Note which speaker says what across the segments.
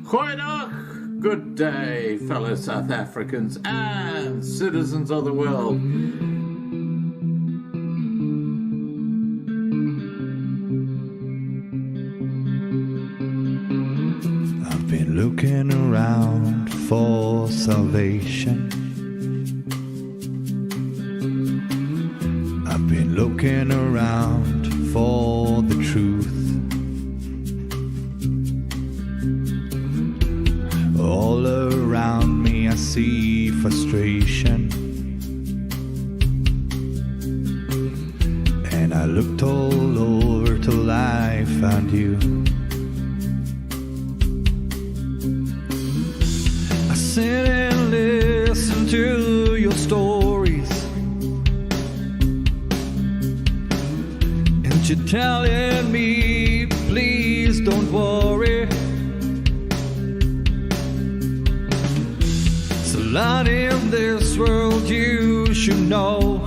Speaker 1: Goeiedag, good day, fellow South Africans and citizens of the world.
Speaker 2: I've been looking around for salvation. I've been looking around for the truth. All around me I see frustration, and I looked all over till I found you. I sit and listen to your stories, and you're telling me, please don't worry. There's a lot in this world you should know,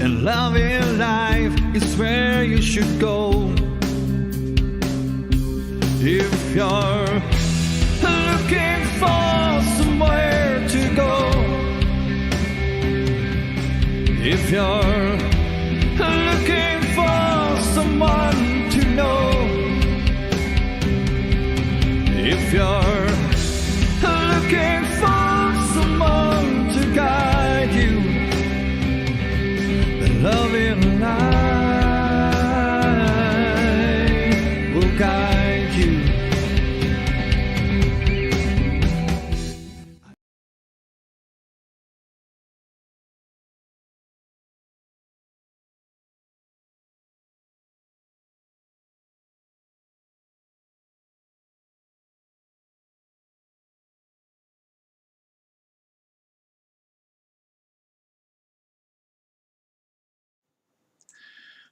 Speaker 2: and loving life is where you should go. If you're looking for somewhere to go, if you're looking for someone to know, if you're looking for someone to guide you, then loving life will guide you.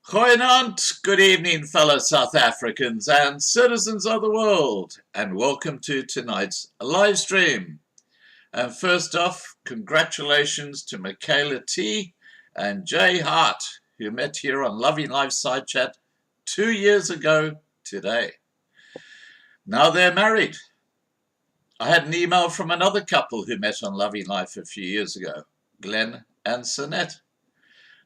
Speaker 1: Goeienaand, good evening, fellow South Africans and citizens of the world, and welcome to tonight's live stream. And first off, congratulations to Michaela T. and Jay Hart, who met here on Loving Life Side Chat 2 years ago today. Now they're married. I had an email from another couple who met on Loving Life a few years ago, Glenn and Sinette.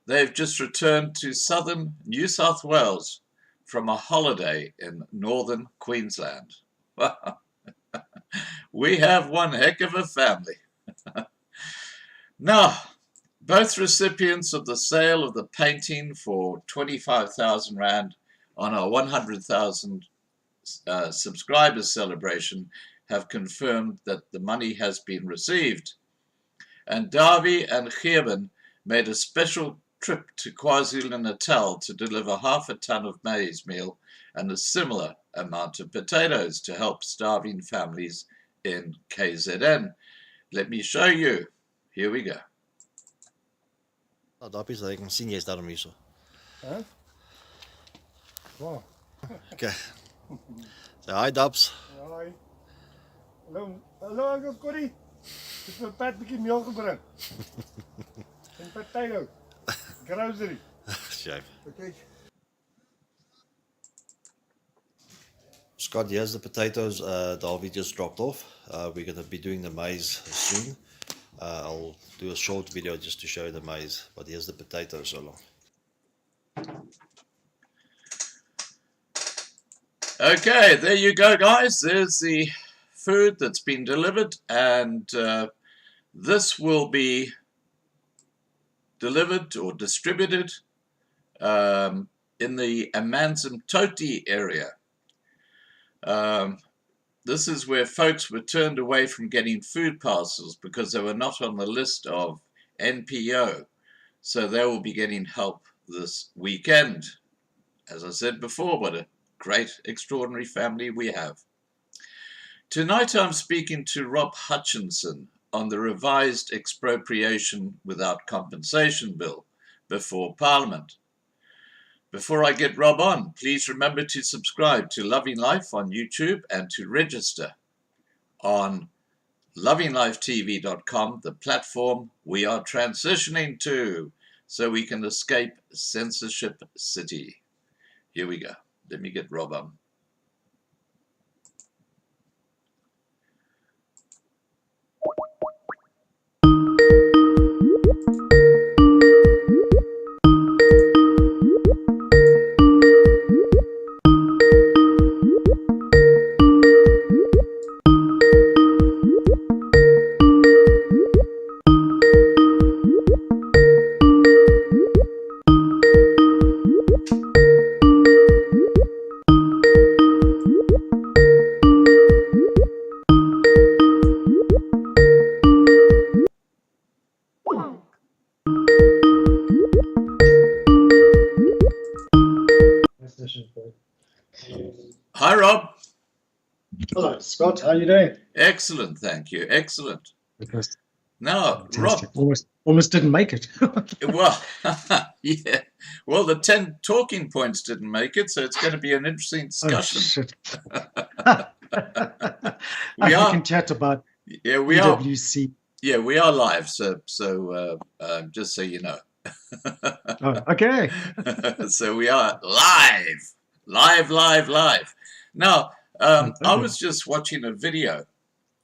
Speaker 1: They've just returned to southern New South Wales from a holiday in northern Queensland. We have one heck of a family. Now, both recipients of the sale of the painting for 25,000 Rand on our 100,000 subscribers celebration have confirmed that the money has been received. And Davy and Gerben made a special trip to KwaZulu-Natal to deliver half a ton of maize meal and a similar amount of potatoes to help starving families in KZN. Let me show you. Here we go.
Speaker 3: Oh, Dappie, so ek kan sien jy's daarom hierso.
Speaker 4: Huh? Wow.
Speaker 3: Okay. Say hi, Daps.
Speaker 4: Hi. Hallo Uncle Corrie. Dis my pad bietjie meel gebring. En potato. Grocery.
Speaker 3: Shame.
Speaker 4: Okay.
Speaker 3: Scott, here's the potatoes Davy just dropped off. We're going to be doing the maize soon. I'll do a short video just to show you the maize, but here's the potatoes so long.
Speaker 1: Okay, there you go, guys. There's the food that's been delivered, and this will be delivered or distributed in the Amanzimtoti area. This is where folks were turned away from getting food parcels because they were not on the list of NPO. So they will be getting help this weekend. As I said before, what a great, extraordinary family we have. Tonight I'm speaking to Rob Hutchinson on the revised expropriation without compensation bill before Parliament. Before I get Rob on, please remember to subscribe to Loving Life on YouTube and to register on lovinglifetv.com, the platform we are transitioning to so we can escape censorship city. Here we go. Let me get Rob on. Hi, Rob.
Speaker 5: Hello, Scott. How are you doing?
Speaker 1: Excellent, thank you. Excellent.
Speaker 5: Because
Speaker 1: Now,
Speaker 5: fantastic.
Speaker 1: Rob,
Speaker 5: Almost didn't make it.
Speaker 1: well, yeah, well, the 10 talking points didn't make it, so it's going to be an interesting
Speaker 5: Oh,
Speaker 1: discussion.
Speaker 5: shit.
Speaker 1: We
Speaker 5: We
Speaker 1: are,
Speaker 5: can chat about
Speaker 1: yeah, we are,
Speaker 5: EWC.
Speaker 1: yeah, we are live. So just so you know.
Speaker 5: Oh, okay.
Speaker 1: So we are live. Now, I
Speaker 5: Okay.
Speaker 1: was just watching a video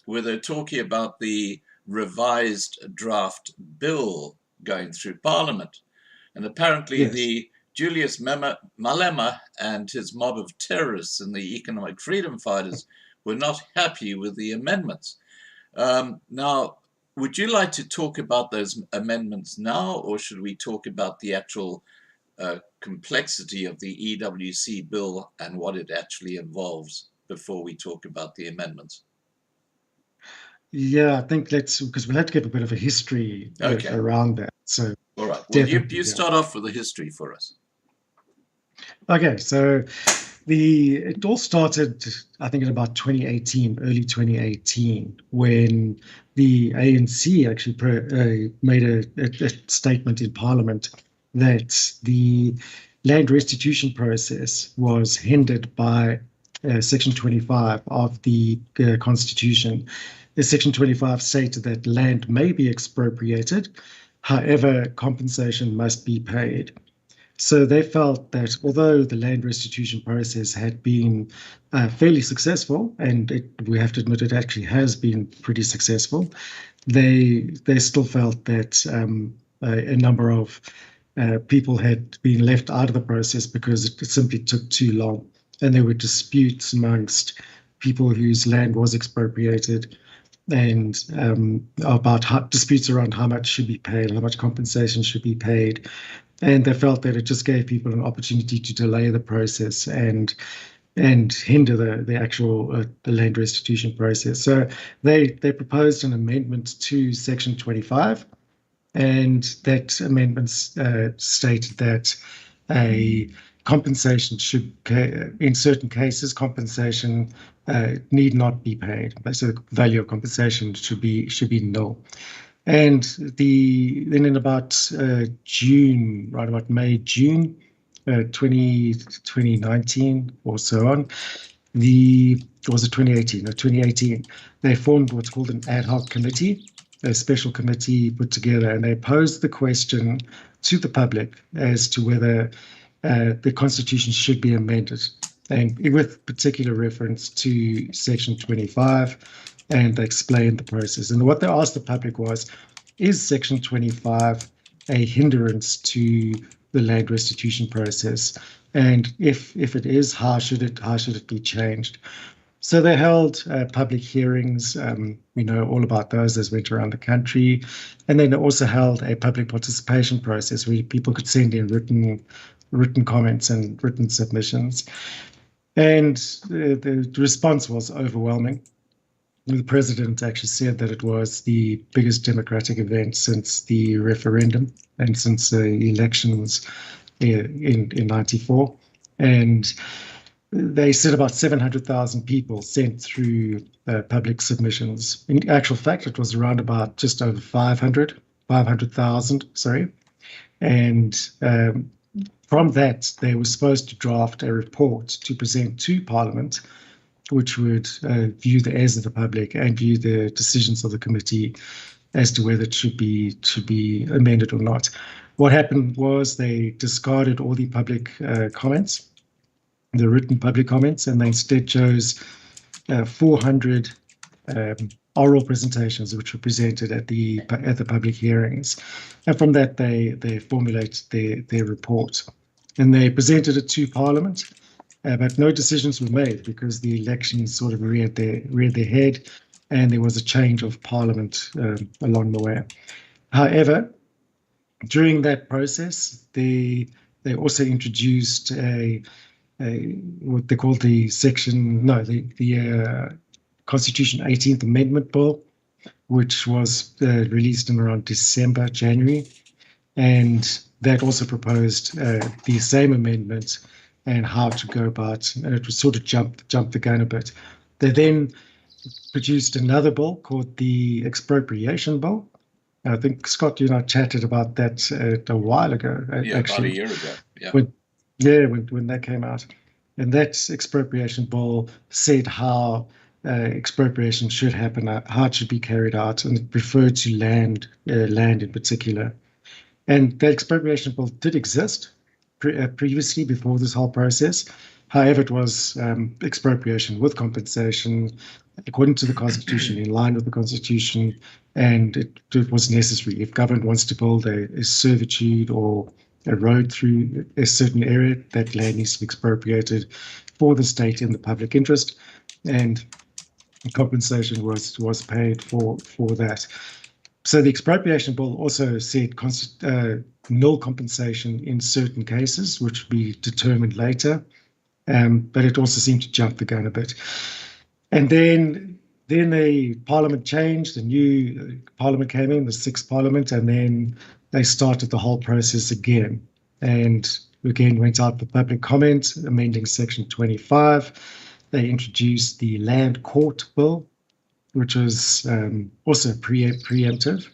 Speaker 1: where they're talking about the revised draft bill going through Parliament. And apparently
Speaker 5: Yes.
Speaker 1: the Julius Malema and his mob of terrorists and the economic freedom fighters were not happy with the amendments. Now, would you like to talk about those amendments now, or should we talk about the actual complexity of the EWC bill and what it actually involves before we talk about the amendments?
Speaker 5: Yeah, I think because we'll have to give a bit of a history
Speaker 1: Okay.
Speaker 5: around that. So,
Speaker 1: All right. Well,
Speaker 5: definitely,
Speaker 1: you
Speaker 5: yeah.
Speaker 1: start off with the history for us.
Speaker 5: Okay, so it all started, I think, in about 2018, early 2018, when the ANC actually made a statement in Parliament that the land restitution process was hindered by Section 25 of the Constitution. Section 25 stated that land may be expropriated, however, compensation must be paid. So they felt that although the land restitution process had been fairly successful, and we have to admit it actually has been pretty successful, they still felt that a number of people had been left out of the process because it simply took too long. And there were disputes amongst people whose land was expropriated, and about disputes around how much should be paid, how much compensation should be paid. And they felt that it just gave people an opportunity to delay the process and hinder the actual the land restitution process. So they proposed an amendment to Section 25, and that amendment stated that a compensation should, in certain cases, compensation need not be paid. So the value of compensation should be nil. And then in about June, right about May, June 2019 or so on, was it 2018? No, 2018, they formed what's called an ad hoc committee, a special committee put together, and they posed the question to the public as to whether the Constitution should be amended, and with particular reference to Section 25, and they explained the process. And what they asked the public was, is Section 25 a hindrance to the land restitution process? And if it is, how should it be changed? So they held public hearings. We know all about those as went around the country. And then they also held a public participation process where people could send in written comments and written submissions. And the response was overwhelming. The president actually said that it was the biggest democratic event since the referendum and since the elections in 94. And they said about 700,000 people sent through public submissions. In actual fact, it was around about just over 500,000, sorry. And from that, they were supposed to draft a report to present to Parliament, which would view the airs of the public and view the decisions of the committee as to whether it should be amended or not. What happened was they discarded all the public comments, the written public comments, and they instead chose 400 oral presentations which were presented at the public hearings, and from that they formulated their report, and they presented it to Parliament, but no decisions were made because the elections sort of reared their head, and there was a change of Parliament along the way. However, during that process, they also introduced what they call the Constitution 18th Amendment Bill, which was released in around December, January, and that also proposed the same amendment and how to go about, and it was sort of jumped the gun a bit. They then produced another bill called the Expropriation Bill. I think, Scott, you and I chatted about that a while ago.
Speaker 1: Yeah,
Speaker 5: actually,
Speaker 1: about a year ago.
Speaker 5: Yeah. When that came out. And that expropriation bill said how expropriation should happen, how it should be carried out, and it referred to land in particular. And that expropriation bill did exist previously before this whole process. However, it was expropriation with compensation, according to the Constitution, in line with the Constitution, and it was necessary. If government wants to build a servitude or a road through a certain area, that land needs to be expropriated for the state in the public interest, and compensation was paid for that. So the expropriation bill also said null compensation in certain cases, which would be determined later, but it also seemed to jump the gun a bit. And then the Parliament changed, the new Parliament came in, the sixth Parliament, and then they started the whole process again. And again went out for public comment, amending Section 25. They introduced the Land Court Bill, which was also preemptive,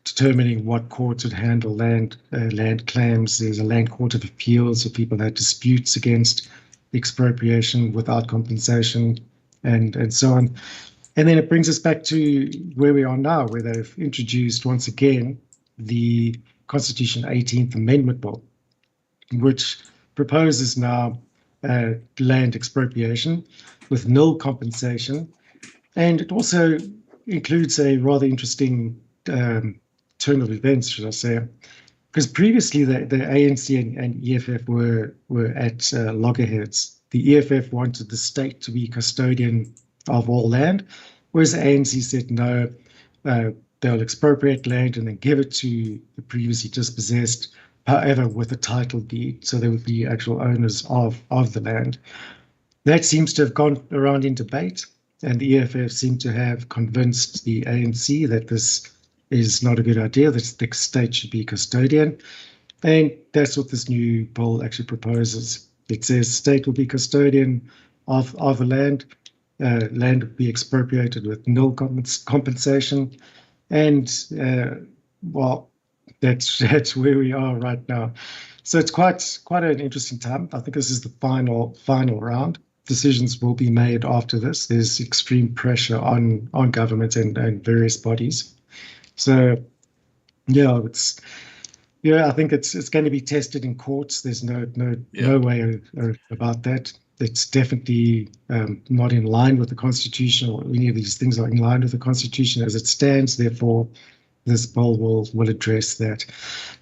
Speaker 5: determining what courts would handle land claims. There's a Land Court of Appeals if people had disputes against expropriation without compensation, and so on. And then it brings us back to where we are now, where they've introduced once again the Constitution 18th Amendment Bill, which proposes now land expropriation with null compensation. And it also includes a rather interesting turn of events, should I say, because previously the ANC and EFF were at loggerheads. The EFF wanted the state to be custodian of all land, whereas the ANC said no, they'll expropriate land and then give it to the previously dispossessed, however, with a title deed, so they would be actual owners of the land. That seems to have gone around in debate, and the EFF seemed to have convinced the ANC that this is not a good idea, that the state should be custodian. And that's what this new bill actually proposes. It says state will be custodian of the land. Land will be expropriated with null compensation. And, well, that's where we are right now. So it's quite an interesting time. I think this is the final round. Decisions will be made after this. There's extreme pressure on government and various bodies. So I think it's going to be tested in courts. There's no way about that. It's definitely not in line with the Constitution, or any of these things are in line with the Constitution as it stands. Therefore, this bill will address that.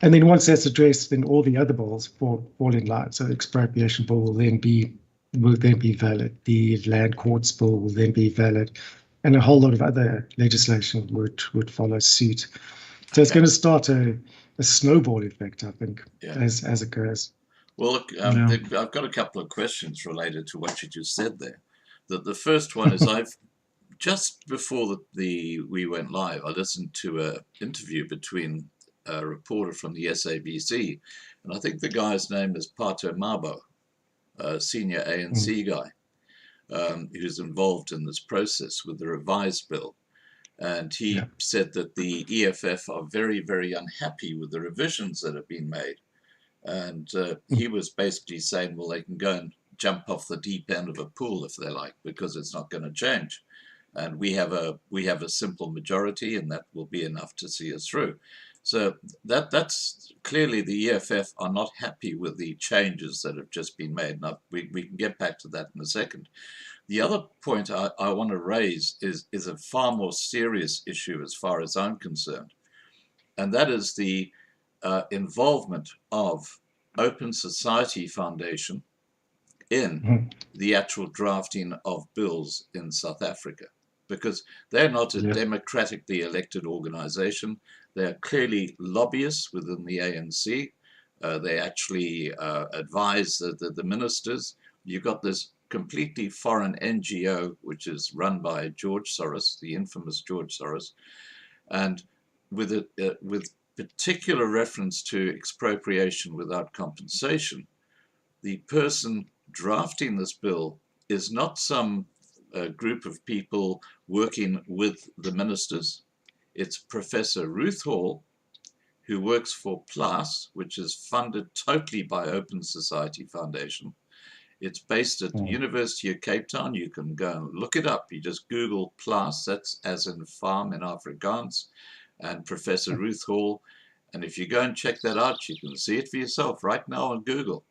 Speaker 5: And then once that's addressed, then all the other bills fall in line. So the expropriation bill will then be valid. The Land Courts Bill will then be valid, and a whole lot of other legislation would follow suit. So it's going to start a snowball effect, I think, as it goes.
Speaker 1: Well, look, I've got a couple of questions related to what you just said there. The first one is just before we went live, I listened to an interview between a reporter from the SABC, and I think the guy's name is Pato Mabo, a senior ANC guy, who's involved in this process with the revised bill. And he said that the EFF are very, very unhappy with the revisions that have been made. And he was basically saying, well, they can go and jump off the deep end of a pool if they like, because it's not going to change. And we have a simple majority, and that will be enough to see us through. So that's clearly the EFF are not happy with the changes that have just been made. Now, we can get back to that in a second. The other point I want to raise is a far more serious issue as far as I'm concerned, and that is the involvement of Open Society Foundation in the actual drafting of bills in South Africa, because they're not a democratically elected organization. They're clearly lobbyists within the ANC. They actually advise the ministers. You've got this completely foreign NGO, which is run by George Soros, the infamous George Soros, and with particular reference to expropriation without compensation, the person drafting this bill is not some group of people working with the ministers. It's Professor Ruth Hall, who works for PLAS, which is funded totally by Open Society Foundation. It's based at the University of Cape Town. You can go and look it up. You just Google PLAS, that's as in farm in Afrikaans, and Professor Ruth Hall. And if you go and check that out, you can see it for yourself right now on Google.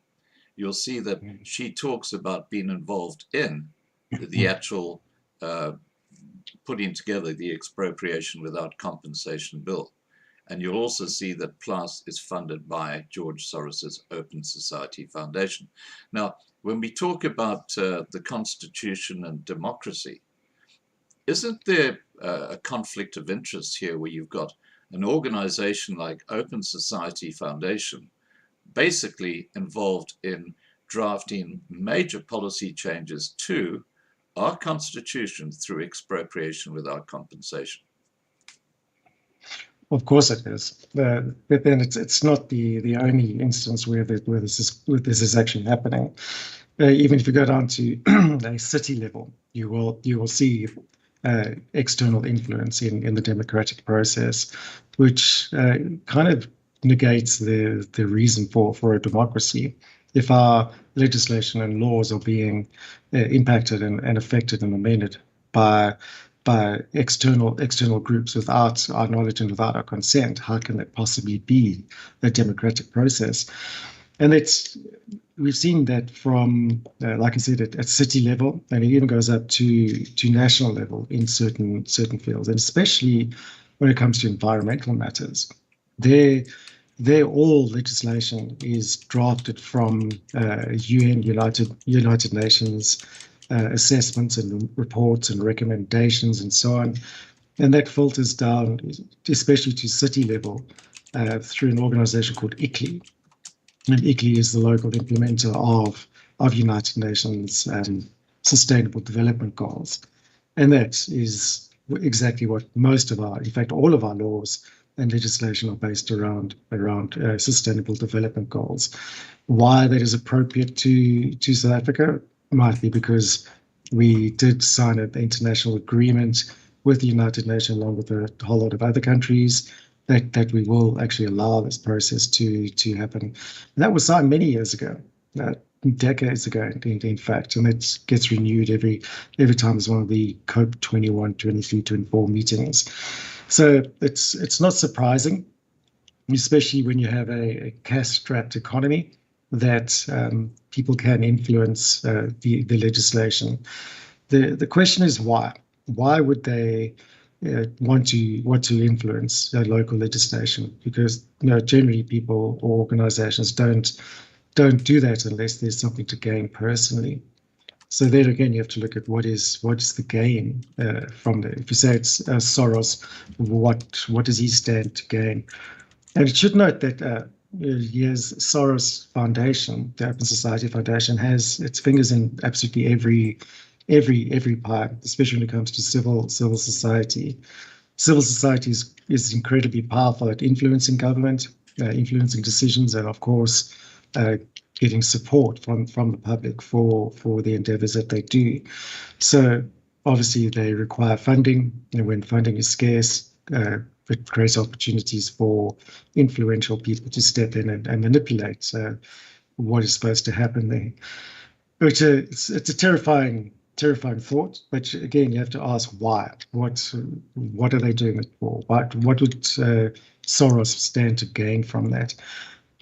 Speaker 1: You'll see that she talks about being involved in the actual putting together the expropriation without compensation bill. And you'll also see that PLAS is funded by George Soros's Open Society Foundation. Now, when we talk about the Constitution and democracy, isn't there a conflict of interest here where you've got an organization like Open Society Foundation basically involved in drafting major policy changes to our Constitution through expropriation without compensation?
Speaker 5: Of course it is, but then it's not the only instance where this is actually happening. Even if you go down to a city level, you will see external influence in the democratic process, which kind of negates the reason for a democracy. If our legislation and laws are being impacted and affected and amended by external groups without our knowledge and without our consent, how can that possibly be a democratic process? And we've seen that from, like I said, at city level, and it even goes up to national level in certain fields, and especially when it comes to environmental matters. All legislation is drafted from UN, United Nations assessments and reports and recommendations and so on. And that filters down, especially to city level, through an organization called ICLEI. And ICLEI is the local implementer of United Nations Sustainable Development Goals. And that is exactly what most of in fact, all of our laws and legislation are based around sustainable development goals. Why that is appropriate to South Africa might be because we did sign an international agreement with the United Nations along with a whole lot of other countries that we will actually allow this process to happen. And that was signed many years ago, decades ago, in fact, and it gets renewed every time there's one of the COP 21, 23, 24 meetings. So it's not surprising, especially when you have a cash-strapped economy, that people can influence the legislation. The question is why? Why would they want to influence local legislation? Because generally people or organizations don't do that unless there's something to gain personally. So then again, you have to look at what is the gain from that. If you say it's Soros, what does he stand to gain? And it should note that Soros Foundation, the Open Society Foundation, has its fingers in absolutely every pie, especially when it comes to civil society. Civil society is incredibly powerful at influencing government, influencing decisions, and of course, getting support from the public for the endeavors that they do. So obviously they require funding, and when funding is scarce, it creates opportunities for influential people to step in and manipulate what is supposed to happen there. It's a terrifying terrifying thought. But again, you have to ask why. What are they doing it for? What would Soros stand to gain from that?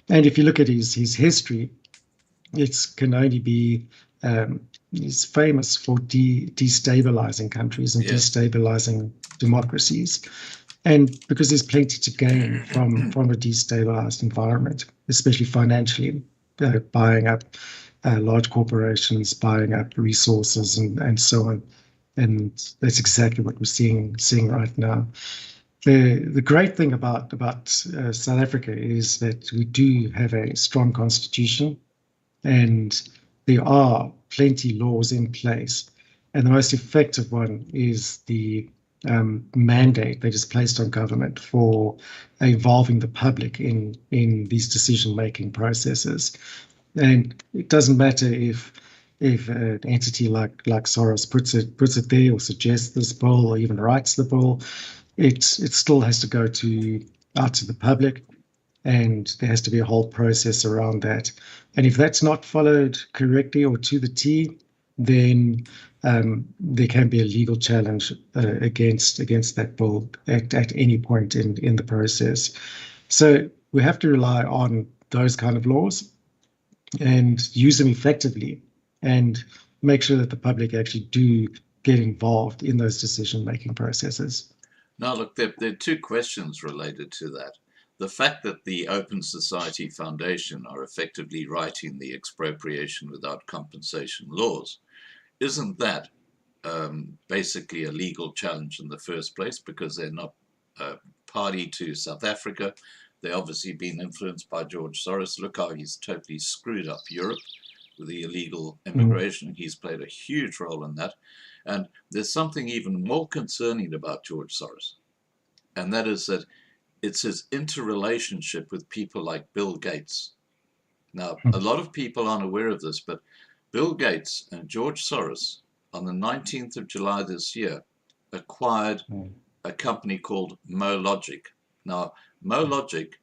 Speaker 5: And if you look at his history, it can only be he's famous for destabilizing countries and destabilizing democracies. And because there's plenty to gain from a destabilized environment, especially financially, buying up large corporations, buying up resources, and so on. And that's exactly what we're seeing right now. The great thing about South Africa is that we do have a strong constitution, and there are plenty laws in place. And the most effective one is the mandate that is placed on government for involving the public in these decision-making processes. And it doesn't matter if an entity like Soros puts it there, or suggests this bill, or even writes the bill, it still has to go out to the public, and there has to be a whole process around that. And if that's not followed correctly or to the T, then there can be a legal challenge against that bill at any point in the process. So we have to rely on those kind of laws and use them effectively, and make sure that the public actually do get involved in those decision-making processes.
Speaker 1: Now, look, there are two questions related to that. The fact that the Open Society Foundation are effectively writing the expropriation without compensation laws, isn't that basically a legal challenge in the first place, because they're not party to South Africa? They're obviously being influenced by George Soros. Look how he's totally screwed up Europe with the illegal immigration. He's played a huge role in that. And there's something even more concerning about George Soros, and that is that it's his interrelationship with people like Bill Gates. Now, a lot of people aren't aware of this, but Bill Gates and George Soros, on the 19th of July this year, acquired a company called MoLogic. Now, MoLogic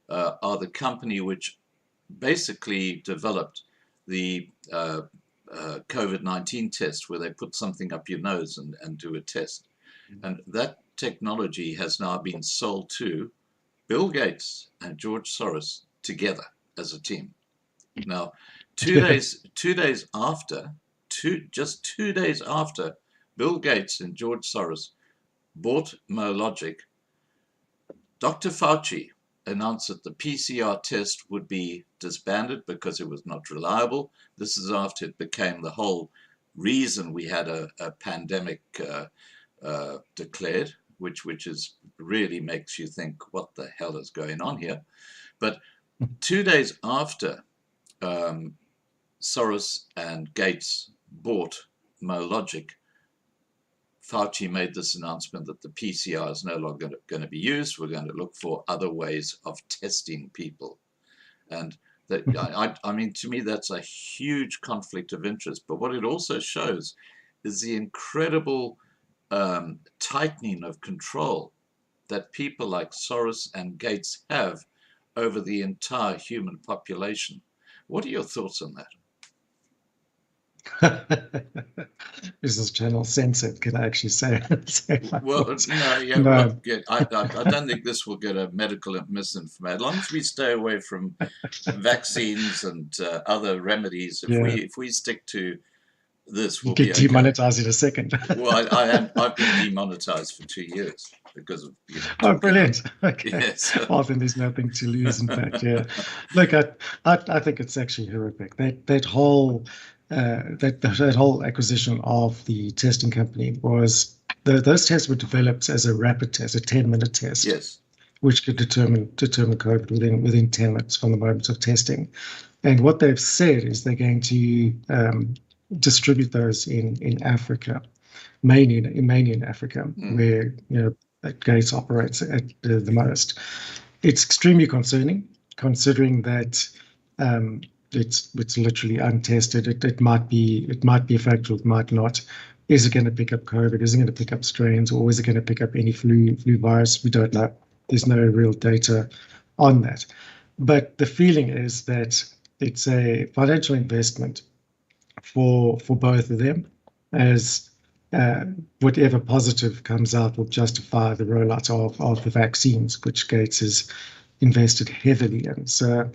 Speaker 1: are the company which basically developed the COVID-19 test, where they put something up your nose and do a test. And that technology has now been sold to Bill Gates and George Soros together as a team. Now, just 2 days after Bill Gates and George Soros bought MoLogic, Dr. Fauci announced that the PCR test would be disbanded because it was not reliable. This is after it became the whole reason we had a pandemic declared, which is really makes you think, what the hell is going on here? But 2 days after Soros and Gates bought MoLogic, Fauci made this announcement that the PCR is no longer going to be used. We're going to look for other ways of testing people. And that, I mean, to me, that's a huge conflict of interest. But what it also shows is the incredible tightening of control that people like Soros and Gates have over the entire human population. What are your thoughts on that?
Speaker 5: Is this channel censored? Can I actually say
Speaker 1: Well, no, yeah,
Speaker 5: No.
Speaker 1: well, yeah, I don't think this will get a medical misinformation. As long as we stay away from vaccines and other remedies, if we stick to this, we'll
Speaker 5: You
Speaker 1: be
Speaker 5: get
Speaker 1: okay.
Speaker 5: demonetized in a second.
Speaker 1: Well, I've been demonetized for 2 years because of
Speaker 5: Oh, brilliant. Okay.
Speaker 1: Yes.
Speaker 5: Well, then there's nothing to lose, in fact, yeah. Look, I think it's actually horrific. That whole acquisition of the testing company was, those tests were developed as a rapid test, a 10-minute test.
Speaker 1: Yes.
Speaker 5: Which could determine COVID within 10 minutes from the moment of testing. And what they've said is they're going to distribute those in Africa, mainly in Africa, where Gates operates at the most. It's extremely concerning, considering that it's literally untested. It might be effective, it might not. Is it going to pick up COVID? Is it going to pick up strains, or is it going to pick up any flu virus? We don't know. There's no real data on that. But the feeling is that it's a financial investment for both of them, as whatever positive comes out will justify the rollout of the vaccines, which Gates has invested heavily in. So,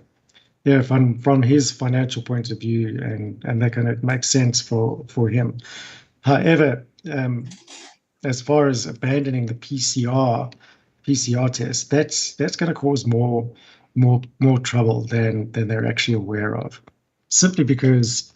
Speaker 5: yeah, from his financial point of view, and that kind of makes sense for him. However, as far as abandoning the PCR test, that's going to cause more trouble than they're actually aware of, simply because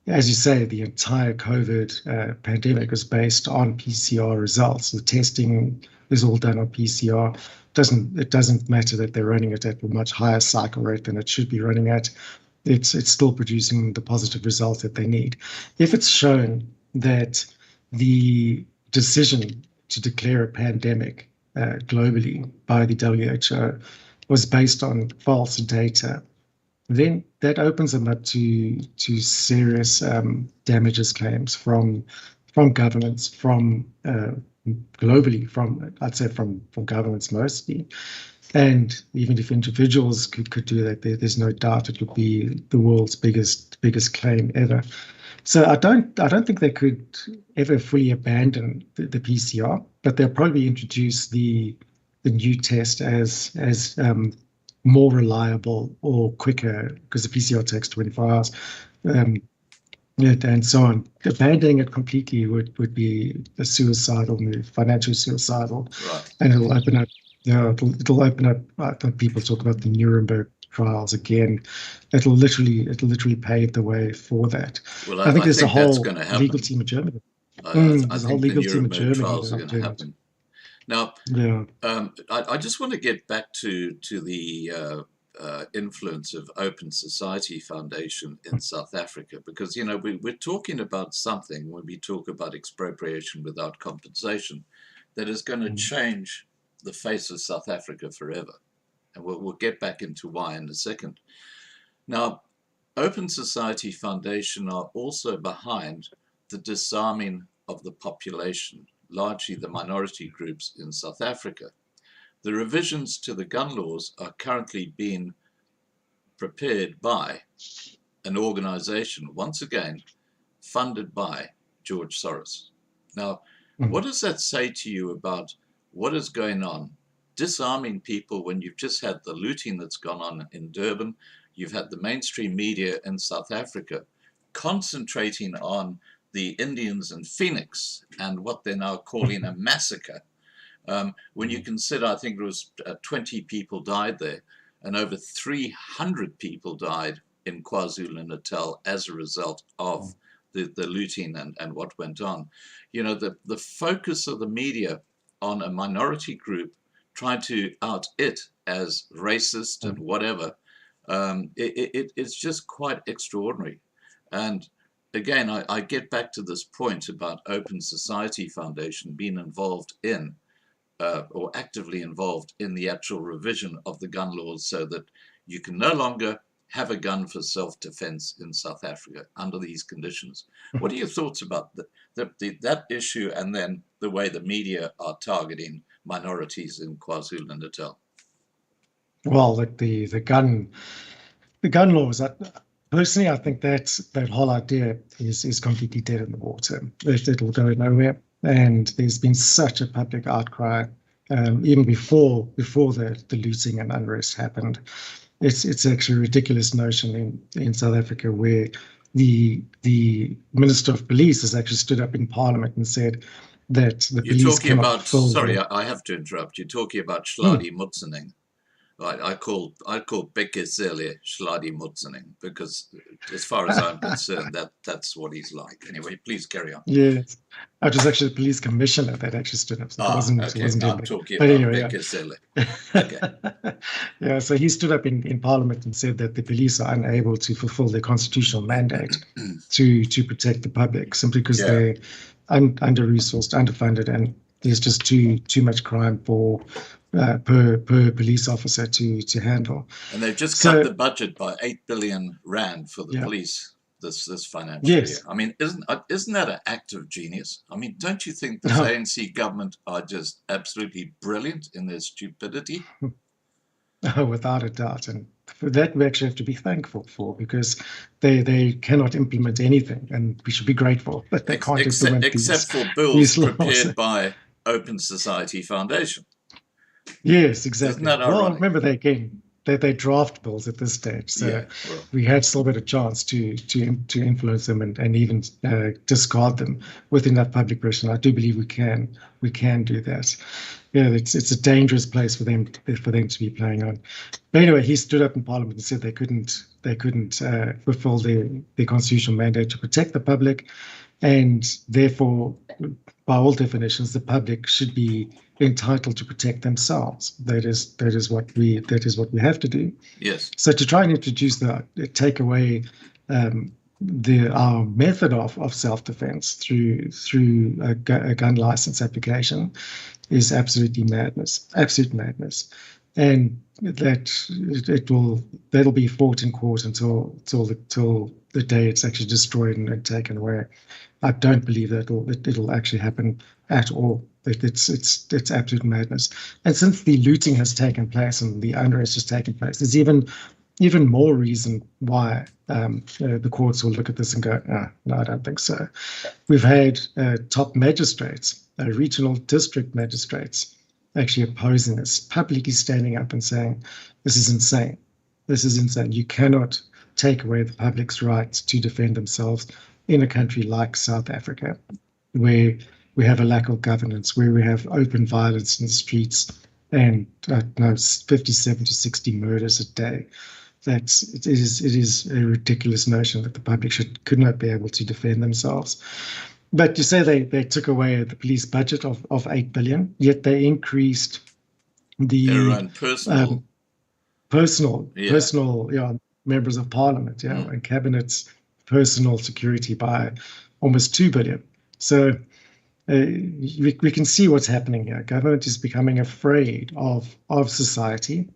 Speaker 5: as you say, the entire COVID pandemic was based on PCR results. The testing is all done on PCR. It doesn't matter that they're running it at a much higher cycle rate than it should be running at. It's still producing the positive result that they need. If it's shown that the decision to declare a pandemic globally by the WHO was based on false data, then that opens them up to serious damages claims from governments, from globally, I'd say from governments mostly. And even if individuals could do that, there's no doubt it would be the world's biggest claim ever. So I don't think they could ever fully abandon the PCR, but they'll probably introduce the new test as more reliable or quicker, because the PCR takes 24 hours, and so on. Abandoning it completely would be a suicidal move, financially suicidal,
Speaker 1: Right.
Speaker 5: and it'll open up. It'll open up. I think people talk about the Nuremberg trials again. It'll literally pave the way for that.
Speaker 1: Well,
Speaker 5: I think there's a
Speaker 1: that's
Speaker 5: whole
Speaker 1: going to happen.
Speaker 5: legal team in Germany.
Speaker 1: I
Speaker 5: There's a whole
Speaker 1: think the
Speaker 5: legal team in
Speaker 1: Nuremberg
Speaker 5: Germany
Speaker 1: trials
Speaker 5: that
Speaker 1: are
Speaker 5: are
Speaker 1: going to
Speaker 5: doing it.
Speaker 1: happen. Now,
Speaker 5: Yeah.
Speaker 1: I just want to get back to the influence of Open Society Foundation in South Africa, because, you know, we're talking about something when we talk about expropriation without compensation that is going to change the face of South Africa forever. And we'll get back into why in a second. Now, Open Society Foundation are also behind the disarming of the population, largely the minority groups in South Africa. The revisions to the gun laws are currently being prepared by an organization, once again, funded by George Soros. Now, what does that say to you about what is going on? Disarming people when you've just had the looting that's gone on in Durban, you've had the mainstream media in South Africa concentrating on the Indians in Phoenix and what they're now calling a massacre. When you consider, I think it was 20 people died there, and over 300 people died in KwaZulu-Natal as a result of the looting and what went on. You know, the focus of the media on a minority group trying to out it as racist and whatever, it's just quite extraordinary. And again, I get back to this point about Open Society Foundation being involved in or actively involved in the actual revision of the gun laws so that you can no longer have a gun for self-defense in South Africa under these conditions. What are your thoughts about that issue, and then the way the media are targeting minorities in KwaZulu-Natal?
Speaker 5: Well, like the gun laws. Personally, I think that whole idea is completely dead in the water. It'll go nowhere. And there's been such a public outcry, even before the looting and unrest happened. It's actually a ridiculous notion in South Africa where the Minister of Police has actually stood up in Parliament and said that the police cannot fill.
Speaker 1: Sorry, I have to interrupt. You're talking about Shladi Mutsening. Right, I call Bekesele Shladi Mutsening because, as far as I'm concerned, that's what he's like. Anyway, please carry on.
Speaker 5: Yes, it was actually the police commissioner that actually stood up. So it wasn't
Speaker 1: I'm
Speaker 5: him.
Speaker 1: talking
Speaker 5: But
Speaker 1: about
Speaker 5: anyway,
Speaker 1: Bekesele. Okay.
Speaker 5: Yeah, so he stood up in Parliament and said that the police are unable to fulfill their constitutional mandate to protect the public simply because they're under-resourced, underfunded, and there's just too much crime per police officer to handle.
Speaker 1: And they've just cut the budget by 8 billion rand for the police this financial year. I mean, isn't that an act of genius? I mean, don't you think the ANC government are just absolutely brilliant in their stupidity?
Speaker 5: Without a doubt. And for that we actually have to be thankful for, because they cannot implement anything, and we should be grateful that they can't implement
Speaker 1: except for
Speaker 5: these
Speaker 1: bills
Speaker 5: laws.
Speaker 1: prepared by Open Society Foundation.
Speaker 5: Yes,
Speaker 1: Isn't
Speaker 5: exactly.
Speaker 1: that
Speaker 5: Well,
Speaker 1: ironic?
Speaker 5: remember they draft bills at this stage, so
Speaker 1: Yeah, well.
Speaker 5: we had still got a chance to influence them and even discard them with enough public pressure. And I do believe we can do that. Yeah, it's a dangerous place for them to be playing on. But anyway, he stood up in Parliament and said they couldn't fulfil their constitutional mandate to protect the public, and therefore, by all definitions, the public should be entitled to protect themselves. That is what we have to do.
Speaker 1: Yes.
Speaker 5: So to try and introduce take away our method of self-defense through a gun license application is absolutely madness, absolute madness, and that'll be fought in court until the day it's actually destroyed and taken away. I don't believe that it'll actually happen at all. It's absolute madness. And since the looting has taken place and the unrest has taken place, there's even more reason why the courts will look at this and go, no, I don't think so. We've had top magistrates, regional district magistrates, actually opposing this, publicly standing up and saying, this is insane. This is insane. You cannot take away the public's rights to defend themselves in a country like South Africa, where we have a lack of governance, where we have open violence in the streets and 57 to 60 murders a day. It is a ridiculous notion that the public could not be able to defend themselves. But you say they took away the police budget of 8 billion, yet they increased
Speaker 1: their own personal
Speaker 5: members of parliament, and cabinet's personal security by almost 2 billion. So we can see what's happening here. Government is becoming afraid of society,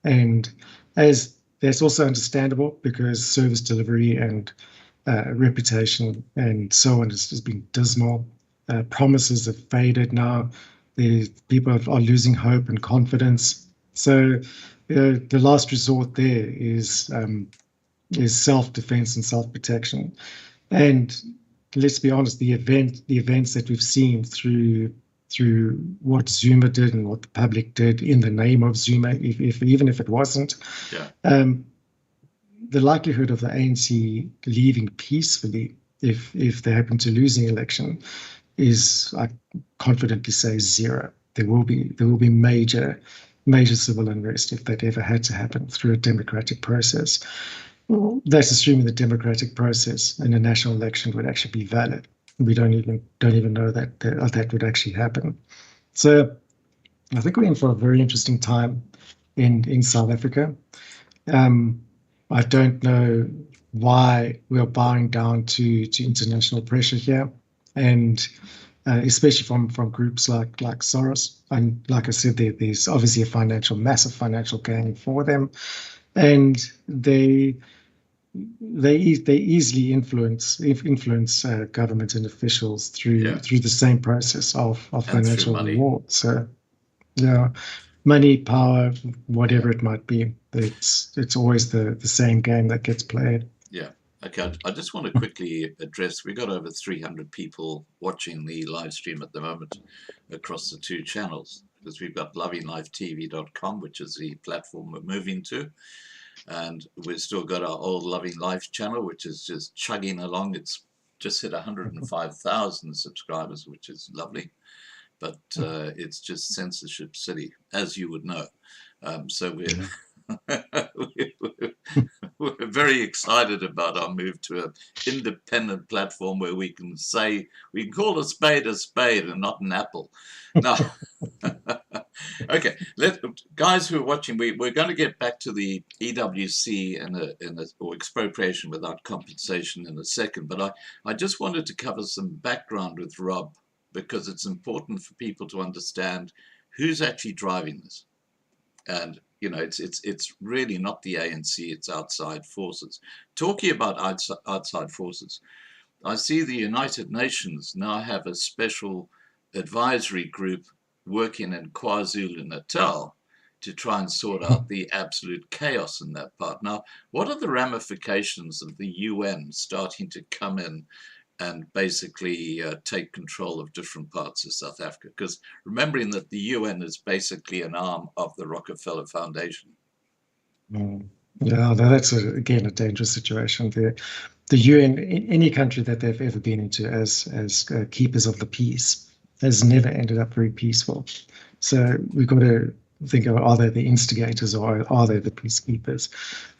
Speaker 5: and as that's also understandable, because service delivery and reputation and so on has been dismal. Promises have faded now. People are losing hope and confidence. So the last resort there is self-defense and self-protection. And let's be honest, the events that we've seen through what Zuma did and what the public did in the name of Zuma, even if it wasn't, the likelihood of the ANC leaving peacefully, if they happen to lose the election, is, I confidently say, zero. There will be major civil unrest if that ever had to happen through a democratic process. That's assuming the democratic process in a national election would actually be valid. We don't even know that would actually happen. So I think we're in for a very interesting time in South Africa. I don't know why we are bowing down to international pressure here, and especially from groups like Soros. And like I said, there's obviously a massive financial gain for them, and they easily influence government and officials through the same process of financial reward. So money, power, whatever it might be, it's always the same game that gets played.
Speaker 1: Yeah. Okay, I just want to quickly address, we've got over 300 people watching the live stream at the moment across the two channels, because we've got lovinglivetv.com, which is the platform we're moving to, and we've still got our old Loving Life channel, which is just chugging along. It's just hit 105,000 subscribers, which is lovely, but it's just censorship city, as you would know. So we're very excited about our move to an independent platform where we can call a spade and not an apple. Now, okay, guys who are watching, we're going to get back to the EWC or expropriation without compensation in a second, but I just wanted to cover some background with Rob, because it's important for people to understand who's actually driving this. And it's really not the ANC, it's outside forces. Talking about outside forces, I see the United Nations now have a special advisory group working in KwaZulu-Natal to try and sort out the absolute chaos in that part. Now, what are the ramifications of the UN starting to come in and basically take control of different parts of South Africa? Because remembering that the UN is basically an arm of the Rockefeller Foundation.
Speaker 5: Yeah, that's again a dangerous situation. The UN, any country that they've ever been into as keepers of the peace, has never ended up very peaceful. So we've got to think of, are they the instigators or are they the peacekeepers?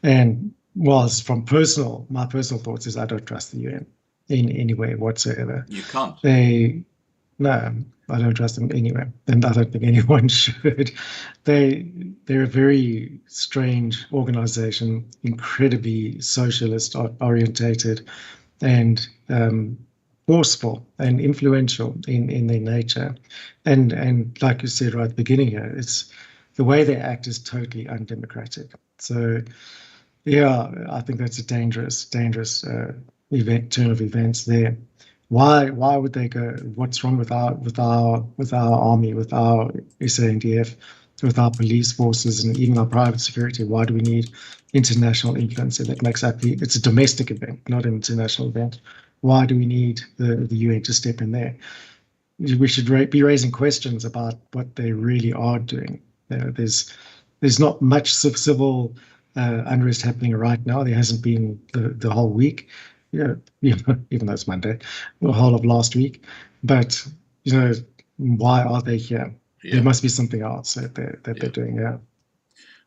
Speaker 5: And whilst from my personal thoughts is I don't trust the UN in any way whatsoever.
Speaker 1: You can't.
Speaker 5: No, I don't trust them anyway, and I don't think anyone should. They're a very strange organization, incredibly socialist orientated, and forceful and influential in their nature. And like you said right at the beginning here, it's the way they act is totally undemocratic. So yeah, I think that's a dangerous turn of events there. Why would they go? What's wrong with our army, with our SANDF, with our police forces, and even our private security? Why do we need international influence? That makes it's a domestic event, not an international event. Why do we need the UN to step in there? We should be raising questions about what they really are doing. There's not much civil unrest happening right now. There hasn't been the whole week. Yeah, even though it's Monday, the whole of last week. But why are they here? Yeah. There must be something else that they're doing. Yeah.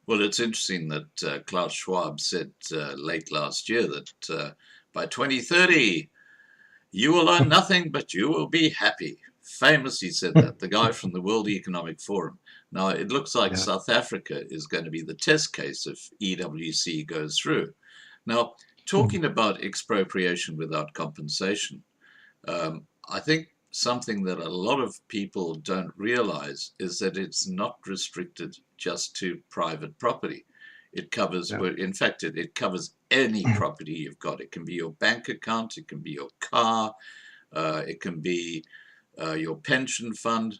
Speaker 1: Well, it's interesting that Klaus Schwab said late last year that by 2030 you will own nothing, but you will be happy. Famously said that, the guy from the World Economic Forum. Now it looks like South Africa is going to be the test case if EWC goes through. Now, talking about expropriation without compensation, I think something that a lot of people don't realize is that it's not restricted just to private property. It covers, in fact, it covers any property you've got. It can be your bank account, it can be your car, it can be your pension fund.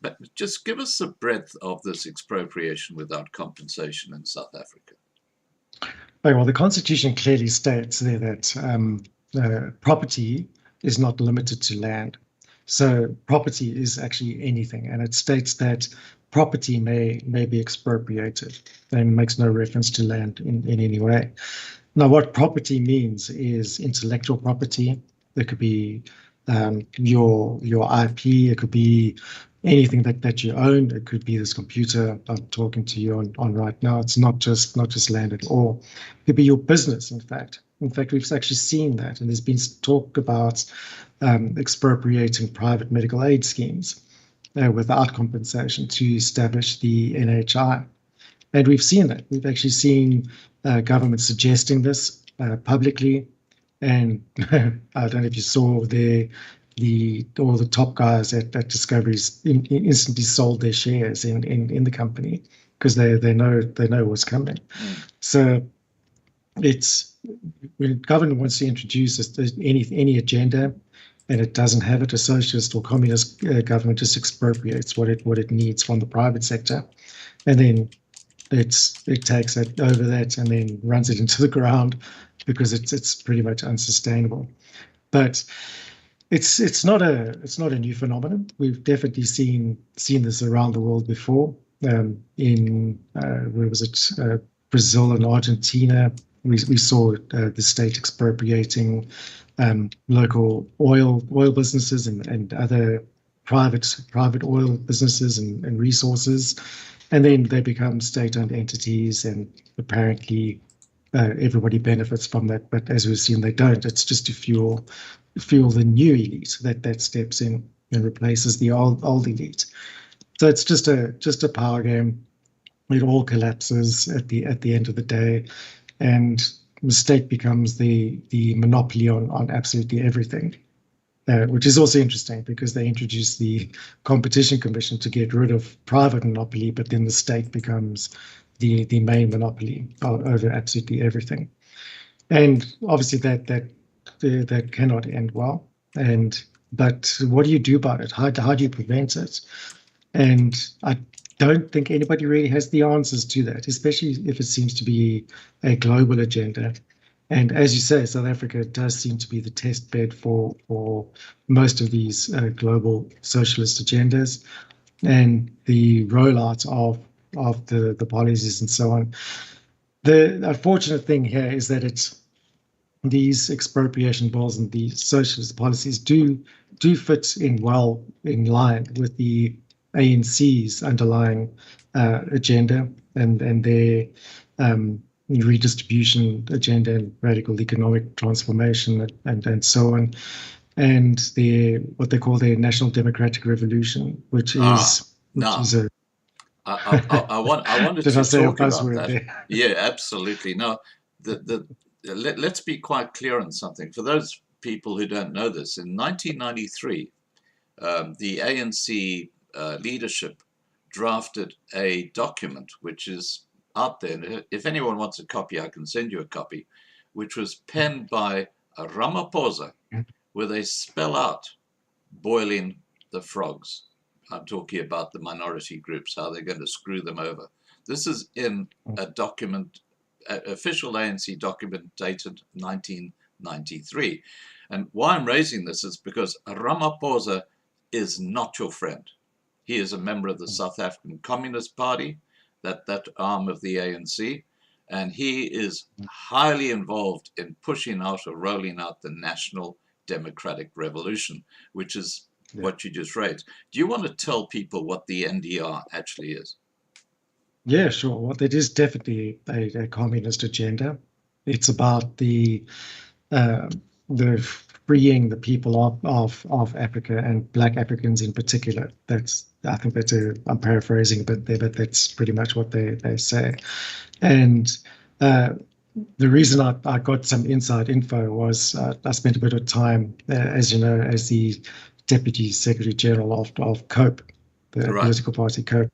Speaker 1: But just give us the breadth of this expropriation without compensation in South Africa.
Speaker 5: Well, the Constitution clearly states there that property is not limited to land. So property is actually anything, and it states that property may be expropriated and makes no reference to land in any way. Now, what property means is intellectual property. There could be your IP. It could be anything that you own. It could be this computer I'm talking to you on right now. It's not just land at all. It could be your business, in fact. We've actually seen that, and there's been talk about expropriating private medical aid schemes without compensation to establish the NHI. And we've seen that. We've actually seen governments suggesting this publicly. And I don't know if you saw all the top guys at Discovery's instantly sold their shares in the company because they know what's coming. So it's when government wants to introduce any agenda and it doesn't have it, a socialist or communist government just expropriates what it needs from the private sector, and then it takes it over that and then runs it into the ground because it's pretty much unsustainable. But it's not a new phenomenon. We've definitely seen this around the world before. In where was it? Brazil and Argentina. We saw the state expropriating local oil businesses and other private oil businesses and resources, and then they become state-owned entities, and apparently everybody benefits from that. But as we've seen, they don't. It's just to fuel the new elite that steps in and replaces the old elite. So it's just a power game. It all collapses at the end of the day, and the state becomes the monopoly on absolutely everything, which is also interesting because they introduced the Competition Commission to get rid of private monopoly, but then the state becomes the main monopoly over absolutely everything. And obviously that cannot end well. But what do you do about it? How do you prevent it? And don't think anybody really has the answers to that, especially if it seems to be a global agenda. And as you say, South Africa does seem to be the test bed for most of these global socialist agendas, and the rollout of the policies and so on. The unfortunate thing here is that it's these expropriation bills and these socialist policies do fit in well in line with the ANC's underlying agenda and their redistribution agenda and radical economic transformation and so on, and their what they call their National Democratic Revolution, which is
Speaker 1: no.
Speaker 5: a
Speaker 1: I wanted
Speaker 5: did
Speaker 1: to
Speaker 5: I say a
Speaker 1: talk about
Speaker 5: buzzword
Speaker 1: that.
Speaker 5: there?
Speaker 1: Yeah, absolutely. No, let's be quite clear on something. For those people who don't know this, in 1993, the ANC leadership drafted a document which is out there. And if anyone wants a copy, I can send you a copy, which was penned by Ramaphosa, where they spell out boiling the frogs. I'm talking about the minority groups, how they're going to screw them over. This is in a document, an official ANC document dated 1993. And why I'm raising this is because Ramaphosa is not your friend. He is a member of the South African Communist Party, that arm of the ANC, and he is highly involved in pushing out or rolling out the National Democratic Revolution, which is what you just raised. Do you want to tell people what the NDR actually is?
Speaker 5: Yeah, sure. Well, it is definitely a communist agenda. It's about the freeing the people of Africa and Black Africans in particular. I think I'm paraphrasing a bit there, but that's pretty much what they say. And the reason I got some inside info was I spent a bit of time, as you know, as the Deputy Secretary General of COPE, the political party COPE.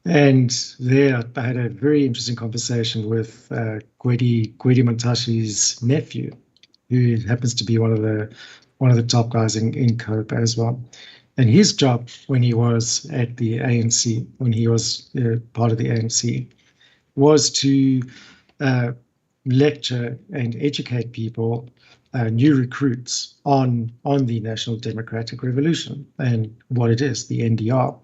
Speaker 5: And there I had a very interesting conversation with Gwedi Mantashe's nephew, who happens to be one of the top guys in COPE as well. And his job when he was at the ANC, when he was part of the ANC, was to lecture and educate people, new recruits, on the National Democratic Revolution and what it is, the NDR.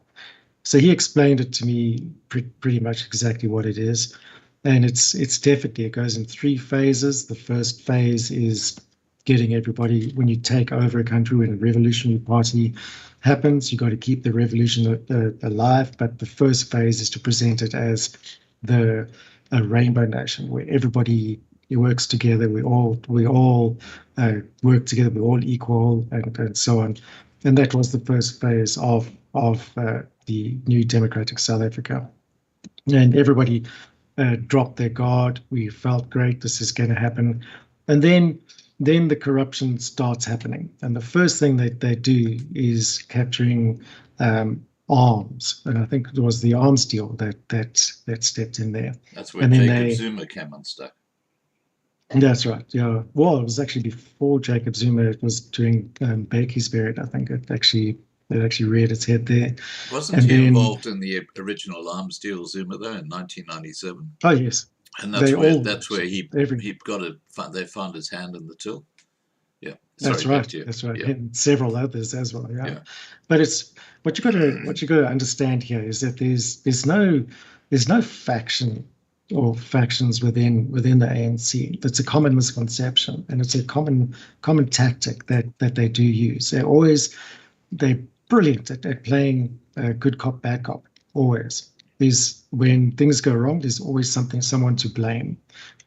Speaker 5: So he explained it to me pretty much exactly what it is. And it's definitely, it goes in 3 phases. The first phase is getting everybody, when you take over a country, when a revolutionary party happens, you got to keep the revolution alive. But the first phase is to present it as a rainbow nation where everybody works together. We all work together. We're all equal, and so on. And that was the first phase of the new democratic South Africa. And everybody dropped their guard. We felt great. This is going to happen. And then the corruption starts happening. And the first thing that they do is capturing arms. And I think it was the arms deal that stepped in there.
Speaker 1: That's where Jacob Zuma came unstuck.
Speaker 5: That's right. Yeah. Well, it was actually before Jacob Zuma. It was during Baker's period. I think it actually reared its head there.
Speaker 1: Wasn't he involved in the original arms deal, Zuma, though, in 1997?
Speaker 5: Oh yes.
Speaker 1: And that's where he got it. They found his hand in the till. Yeah,
Speaker 5: that's right. That's right. Yeah. And several others as well. Yeah. But it's what you got to understand here is that there's no faction or factions within the ANC. That's a common misconception, and it's a common tactic that they do use. They're brilliant at playing good cop, bad cop. Always. When things go wrong, there's always someone to blame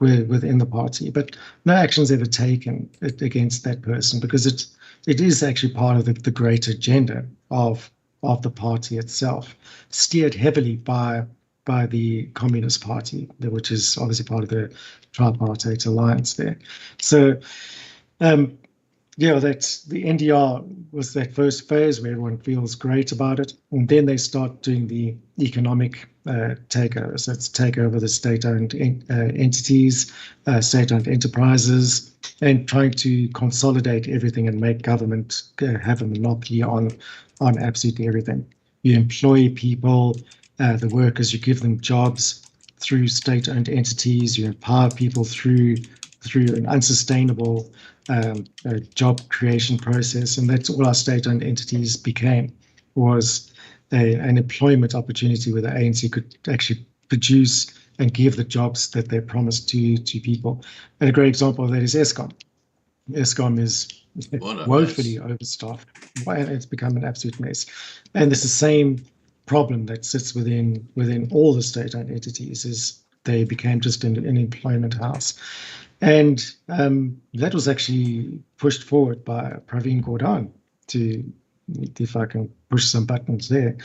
Speaker 5: within the party, but no action's ever taken against that person because it is actually part of the greater agenda of the party itself, steered heavily by the Communist Party, which is obviously part of the tripartite alliance there. So, that's the NDR was that first phase where everyone feels great about it, and then they start doing the economic takeover. So it's take over the state-owned entities, state-owned enterprises, and trying to consolidate everything and make government have a monopoly on absolutely everything. You employ people the workers, you give them jobs through state-owned entities, you empower people through an unsustainable job creation process, and that's all our state-owned entities became, was an employment opportunity where the ANC could actually produce and give the jobs that they promised to people. And a great example of that is Eskom. Eskom is woefully overstaffed, and it's become an absolute mess. And it's the same problem that sits within all the state-owned entities, is they became just an employment house. And that was actually pushed forward by Pravin Gordhan, to, if I can push some buttons there.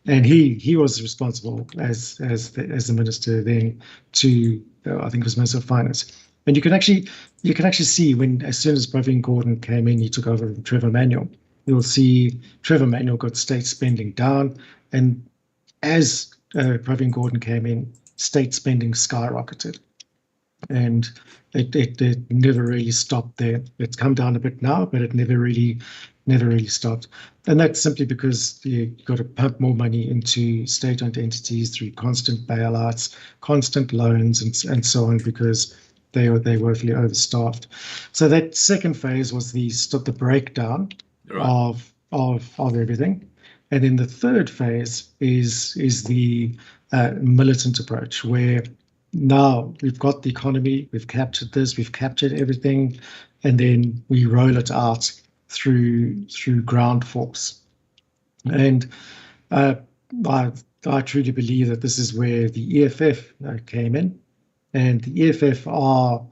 Speaker 5: And he was responsible as the minister then to, I think it was Minister of Finance. And you can actually see, when, as soon as Pravin Gordhan came in, he took over from Trevor Manuel. You'll see Trevor Manuel got state spending down, and as Pravin Gordhan came in, state spending skyrocketed, and it never really stopped there. It's come down a bit now, but it never really stopped. And that's simply because you've got to pump more money into state-owned entities through constant bailouts, constant loans, and so on, because they were woefully overstaffed. So that second phase was the breakdown of everything. And then the third phase is the militant approach, where now we've got the economy, we've captured this, we've captured everything, and then we roll it out through ground force. And I truly believe that this is where the EFF came in. And the EFF are,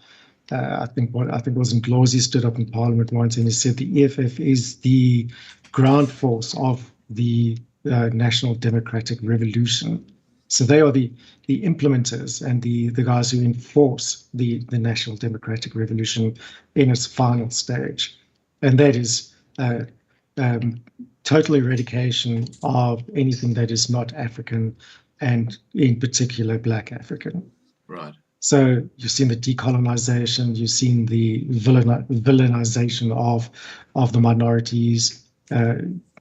Speaker 5: I think it was Ndlozi stood up in Parliament once and he said the EFF is the ground force of the National Democratic Revolution. So they are the implementers and the guys who enforce the National Democratic Revolution in its final stage. And that is total eradication of anything that is not African, and in particular Black African.
Speaker 1: Right.
Speaker 5: So you've seen the decolonization, you've seen the villainization of the minorities,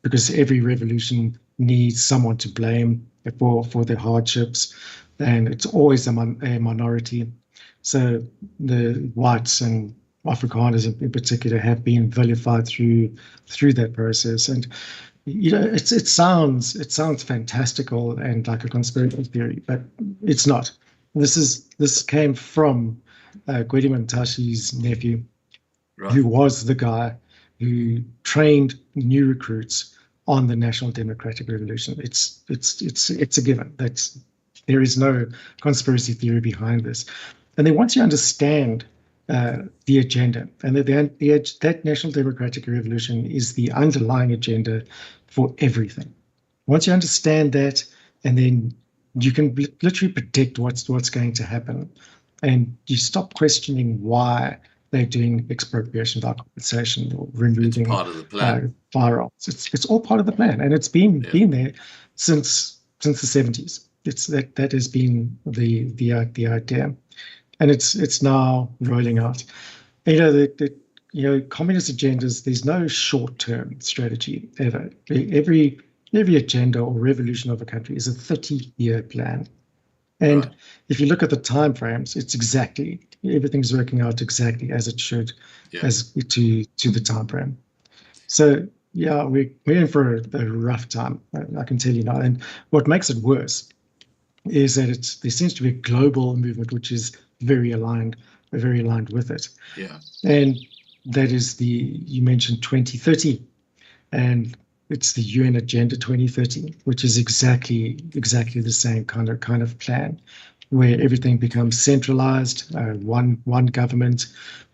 Speaker 5: because every revolution needs someone to blame for their hardships, and it's always a minority. So the whites and Afrikaners in particular have been vilified through that process. And it sounds fantastical and like a conspiracy theory, but it's not. This came from Gwede Mantashe's nephew,
Speaker 1: Right.
Speaker 5: who was the guy who trained new recruits on the National Democratic Revolution. It's a given. There is no conspiracy theory behind this. And then once you understand the agenda, and that National Democratic Revolution is the underlying agenda for everything. Once you understand that, and then you can literally predict what's going to happen, and you stop questioning why they're doing expropriation without compensation or removing
Speaker 1: part of the plan.
Speaker 5: firearms. It's all part of the plan, and it's been there since the 70s. That has been the idea, and it's now rolling out. Communist agendas. There's no short-term strategy ever. Every agenda or revolution of a country is a 30-year plan. And
Speaker 1: Right.
Speaker 5: if you look at the time frames, it's everything's working out exactly as it should, as to the time frame. So yeah, we're in for a rough time, I can tell you now. And what makes it worse is that there seems to be a global movement which is very aligned with it.
Speaker 1: Yeah.
Speaker 5: And that is you mentioned 2030, and it's the UN Agenda 2030, which is exactly the same kind of plan, where everything becomes centralized, one government.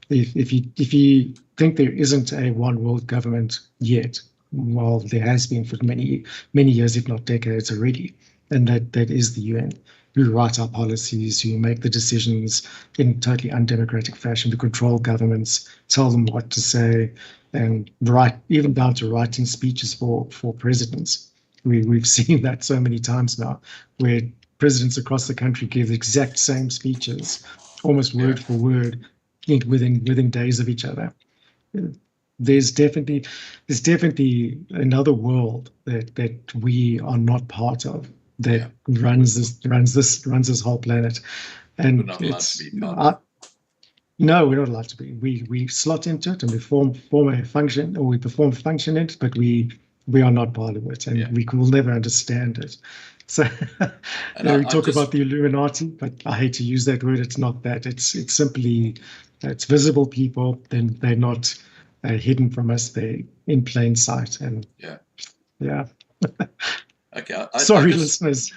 Speaker 5: If you think there isn't a one world government yet, well, there has been for many years, if not decades already, and that is the UN, who write our policies, who make the decisions in totally undemocratic fashion, to control governments, tell them what to say, and even down to writing speeches for presidents. We've seen that so many times now, where presidents across the country give the exact same speeches, almost word for word, within days of each other. There's definitely another world that we are not part of, that runs this whole planet, and
Speaker 1: We're not allowed
Speaker 5: it's
Speaker 1: to be part of it.
Speaker 5: no, we're not allowed to be. We slot into it and we form a function, or we perform a function in it, but we are not part of it, and
Speaker 1: Yeah.
Speaker 5: we will never understand it. So we talk about the Illuminati, but I hate to use that word. It's not that. It's simply it's visible people. Then they're not hidden from us. They're in plain sight. And yeah.
Speaker 1: Okay.
Speaker 5: Sorry, listeners.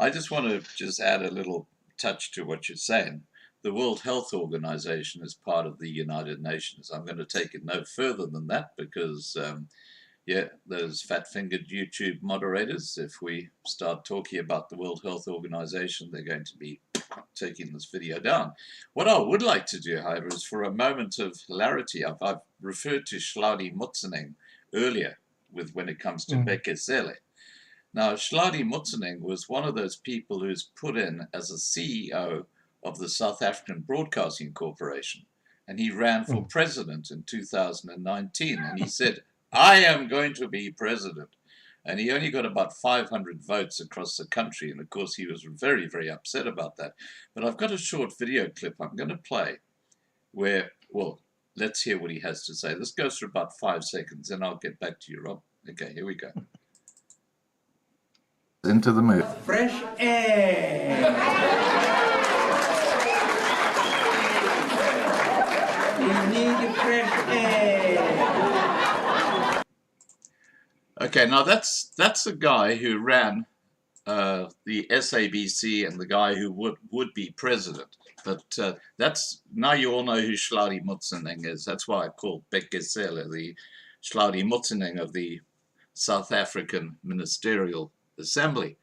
Speaker 1: I just want to just add a little touch to what you're saying. The World Health Organization is part of the United Nations. I'm going to take it no further than that because, those fat-fingered YouTube moderators, if we start talking about the World Health Organization, they're going to be taking this video down. What I would like to do, however, is for a moment of hilarity. I've referred to Hlaudi Motsoeneng earlier when it comes to Bekesele. Now, Hlaudi Motsoeneng was one of those people who's put in as a CEO of the South African Broadcasting Corporation, and he ran for president in 2019, and he said, I am going to be president. And he only got about 500 votes across the country, and of course he was very, very upset about that. But I've got a short video clip I'm going to play where, well, let's hear what he has to say. This goes for about 5 seconds, and I'll get back to you, Rob. Okay, here we go. Into the mood.
Speaker 6: Fresh air. We need fresh air.
Speaker 1: Okay, now that's a guy who ran the SABC and the guy who would be president. But that's now you all know who Hlaudi Motsoeneng is. That's why I call Bekesele the Hlaudi Motsoeneng of the South African Ministerial Assembly.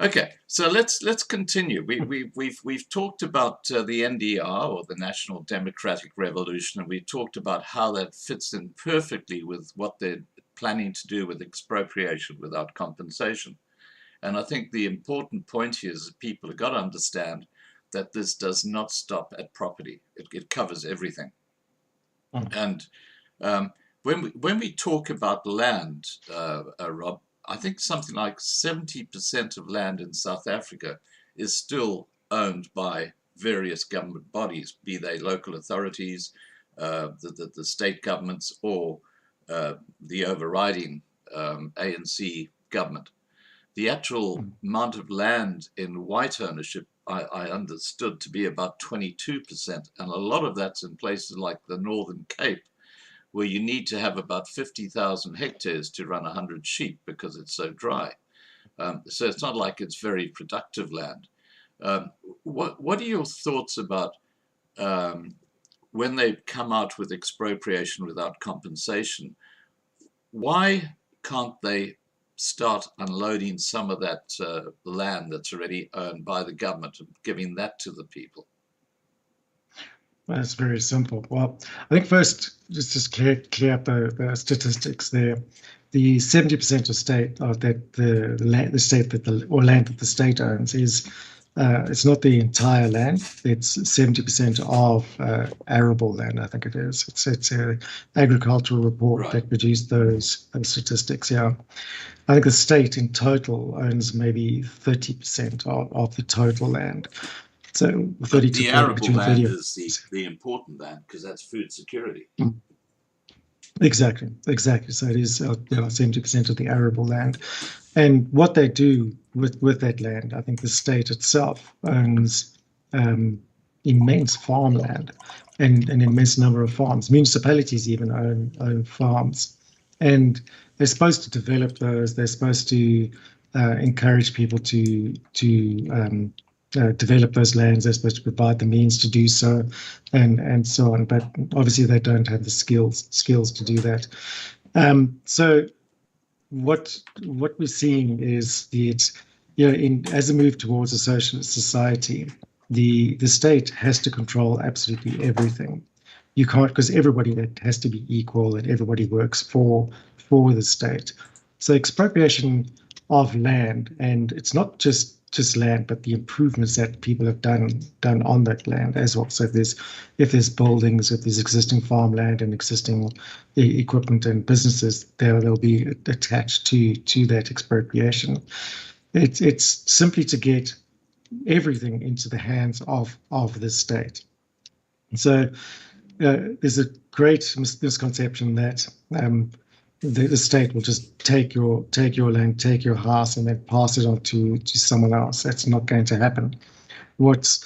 Speaker 1: Okay, so let's continue. We've talked about the NDR, or the National Democratic Revolution, and we talked about how that fits in perfectly with what they're planning to do with expropriation without compensation. And I think the important point here is that people have got to understand that this does not stop at property. It covers everything. And when we talk about land, Rob, I think something like 70% of land in South Africa is still owned by various government bodies, be they local authorities, the state governments, or the overriding ANC government. The actual amount of land in white ownership, I understood to be about 22%, and a lot of that's in places like the Northern Cape, where you need to have about 50,000 hectares to run 100 sheep because it's so dry. So it's not like it's very productive land. What are your thoughts about when they come out with expropriation without compensation? Why can't they start unloading some of that land that's already owned by the government and giving that to the people?
Speaker 5: That's very simple. Well, I think first, just clear up the statistics there. The 70% of state, or that the land that the state owns is, it's not the entire land. It's 70% of arable land, I think it is. It's an agricultural report that produced those statistics. Yeah, I think the state in total owns maybe 30% of the total land. So 30
Speaker 1: the arable land is the important land because that's food security.
Speaker 5: Exactly. So it is 70% of the arable land. And what they do with that land, I think the state itself owns immense farmland and an immense number of farms. Municipalities even own farms. And they're supposed to develop those. They're supposed to encourage people to develop those lands. They're supposed to provide the means to do so, and so on. But obviously, they don't have the skills to do that. So, what we're seeing is as a move towards a socialist society, the state has to control absolutely everything. You can't, because everybody that has to be equal, and everybody works for the state. So expropriation of land, and it's not just just land, but the improvements that people have done on that land as well. So if there's buildings, if there's existing farmland and existing equipment and businesses, they'll be attached to that expropriation. It's simply to get everything into the hands of the state. So there's a great misconception that the state will just take your land, take your house, and then pass it on to someone else. That's not going to happen. What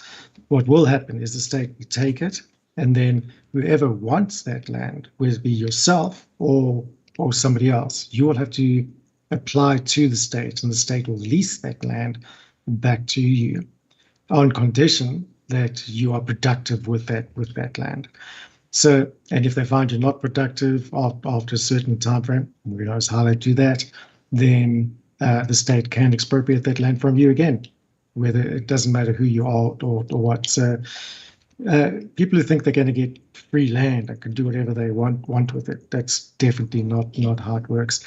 Speaker 5: will happen is the state will take it, and then whoever wants that land, whether it be yourself or somebody else, you will have to apply to the state, and the state will lease that land back to you on condition that you are productive with that land. So, and if they find you're not productive after a certain time frame, who knows how they do that, then the state can expropriate that land from you again, whether it doesn't matter who you are or what. So people who think they're going to get free land and can do whatever they want with it, that's definitely not how it works,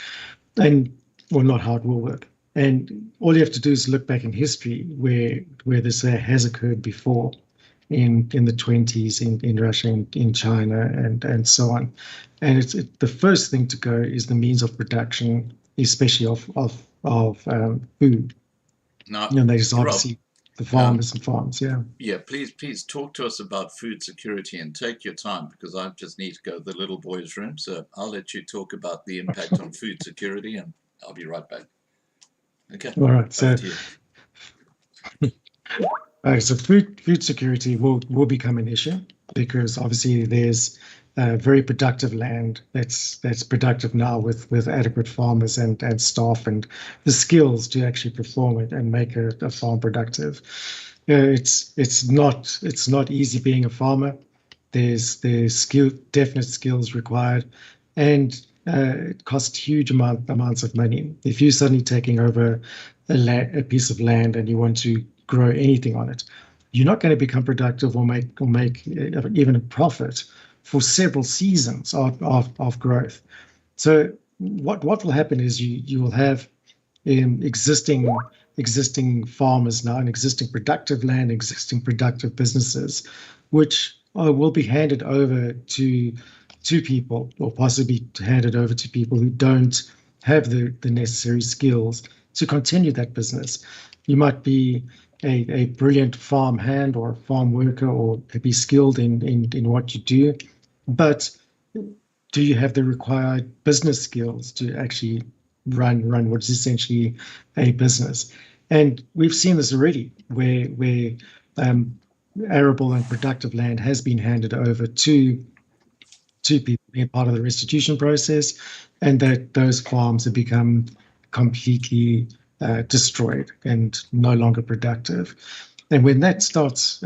Speaker 5: or not how it will work. And all you have to do is look back in history where this has occurred before, in the 20s in Russia, in China, and so on. And the first thing to go is the means of production, especially of food.
Speaker 1: Now,
Speaker 5: And there's
Speaker 1: Rob,
Speaker 5: obviously the farmers and farms. Yeah.
Speaker 1: Yeah, please talk to us about food security, and take your time, because I just need to go to the little boy's room. So I'll let you talk about the impact on food security, and I'll be right back. Okay.
Speaker 5: All right. So,
Speaker 1: Over to you.
Speaker 5: so food security will become an issue, because obviously there's very productive land that's productive now with adequate farmers and staff and the skills to actually perform it and make a farm productive. It's not easy being a farmer. There's definite skills required, and it costs huge amounts of money. If you're suddenly taking over a piece of land and you want to grow anything on it, you're not going to become productive or make even a profit for several seasons of growth. So what will happen is you will have existing farmers now, and existing productive land, existing productive businesses, which will be handed over to people, or possibly handed over to people who don't have the necessary skills to continue that business. You might be a brilliant farm hand or farm worker, or be skilled in what you do, but do you have the required business skills to actually run what is essentially a business? And we've seen this already, where arable and productive land has been handed over to people being part of the restitution process, and that those farms have become completely destroyed and no longer productive. And when that starts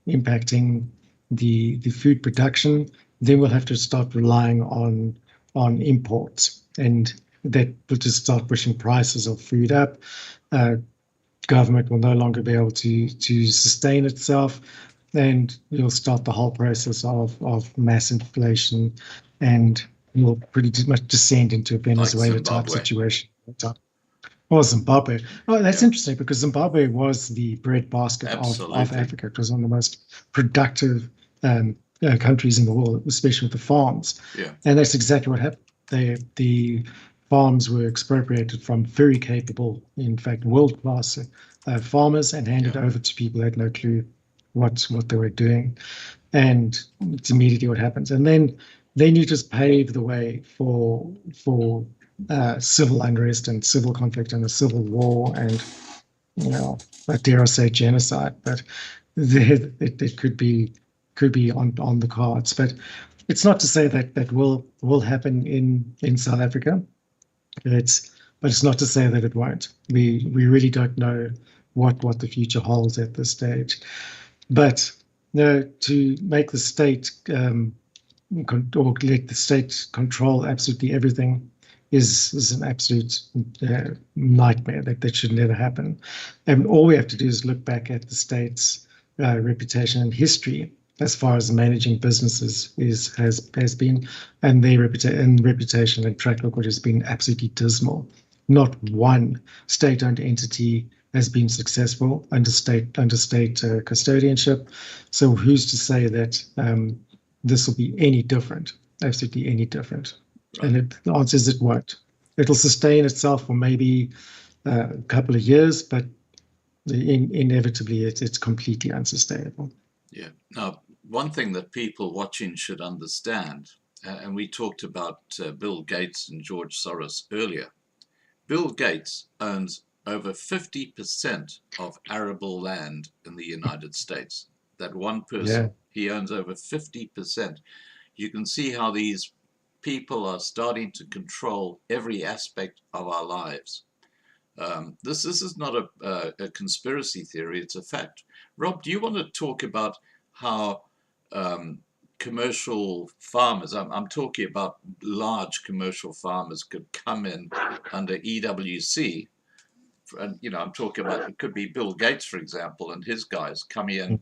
Speaker 5: impacting the food production, then we'll have to start relying on imports, and that will just start pushing prices of food up. Government will no longer be able to sustain itself, and you'll start the whole process of mass inflation, and you'll pretty much descend into a Venezuela type situation. Or Zimbabwe. Oh, that's interesting, because Zimbabwe was the breadbasket of Africa. It was one of the most productive countries in the world, especially with the farms.
Speaker 1: Yeah.
Speaker 5: And that's exactly what happened. The farms were expropriated from very capable, in fact, world-class farmers, and handed over to people who had no clue what they were doing. And it's immediately what happens. And then you just pave the way for civil unrest and civil conflict and a civil war, and I dare I say genocide, but it could be on the cards. But it's not to say that will happen in South Africa. But it's not to say that it won't. We really don't know what the future holds at this stage. But to make the state or let the state control absolutely everything is an absolute nightmare. That should never happen. And all we have to do is look back at the state's reputation and history as far as managing businesses has been, and their reputation and track record has been absolutely dismal. Not one state-owned entity has been successful under state custodianship. So who's to say that this will be any different? Absolutely any different.
Speaker 1: Right.
Speaker 5: And the answer is it won't. It'll sustain itself for maybe a couple of years, but inevitably it's completely unsustainable.
Speaker 1: Yeah. Now, one thing that people watching should understand, and we talked about Bill Gates and George Soros earlier. Bill Gates owns over 50% of arable land in the United States. That one person, he owns over 50%. You can see how these people are starting to control every aspect of our lives. This is not a conspiracy theory, it's a fact. Rob, do you want to talk about how commercial farmers, I'm talking about large commercial farmers, could come in under EWC? And, you know, I'm talking about, it could be Bill Gates, for example, and his guys coming in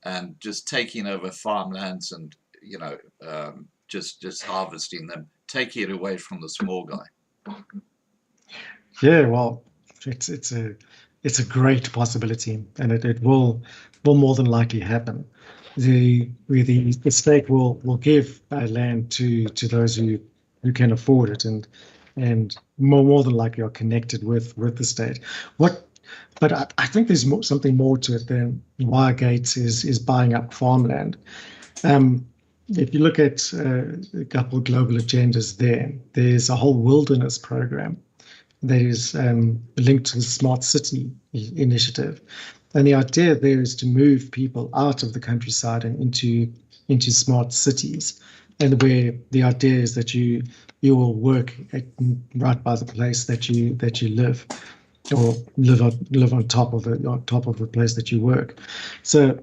Speaker 1: and just taking over farmlands and, you know, just harvesting them, taking it away from the small guy.
Speaker 5: Yeah, well, it's a great possibility, and it will more than likely happen. The state will give land to those who can afford it, and more than likely are connected with the state. But I think there's something more to it than why Gates is buying up farmland. If you look at a couple of global agendas there's a whole wilderness program that is linked to the Smart City initiative. And the idea there is to move people out of the countryside and into smart cities, and where the idea is that you will work right by the place that you live, or live on top of the place that you work. So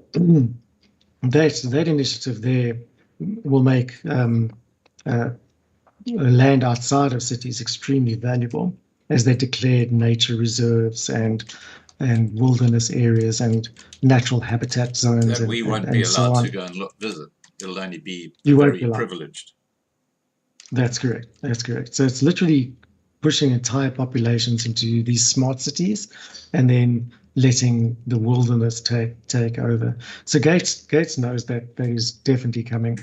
Speaker 5: that initiative there will make land outside of cities extremely valuable, as they declared nature reserves and wilderness areas and natural habitat zones.
Speaker 1: That we won't be allowed to go and visit. It'll only be very privileged.
Speaker 5: That's correct. That's correct. So it's literally pushing entire populations into these smart cities, and then letting the wilderness take over. So Gates knows that is definitely coming,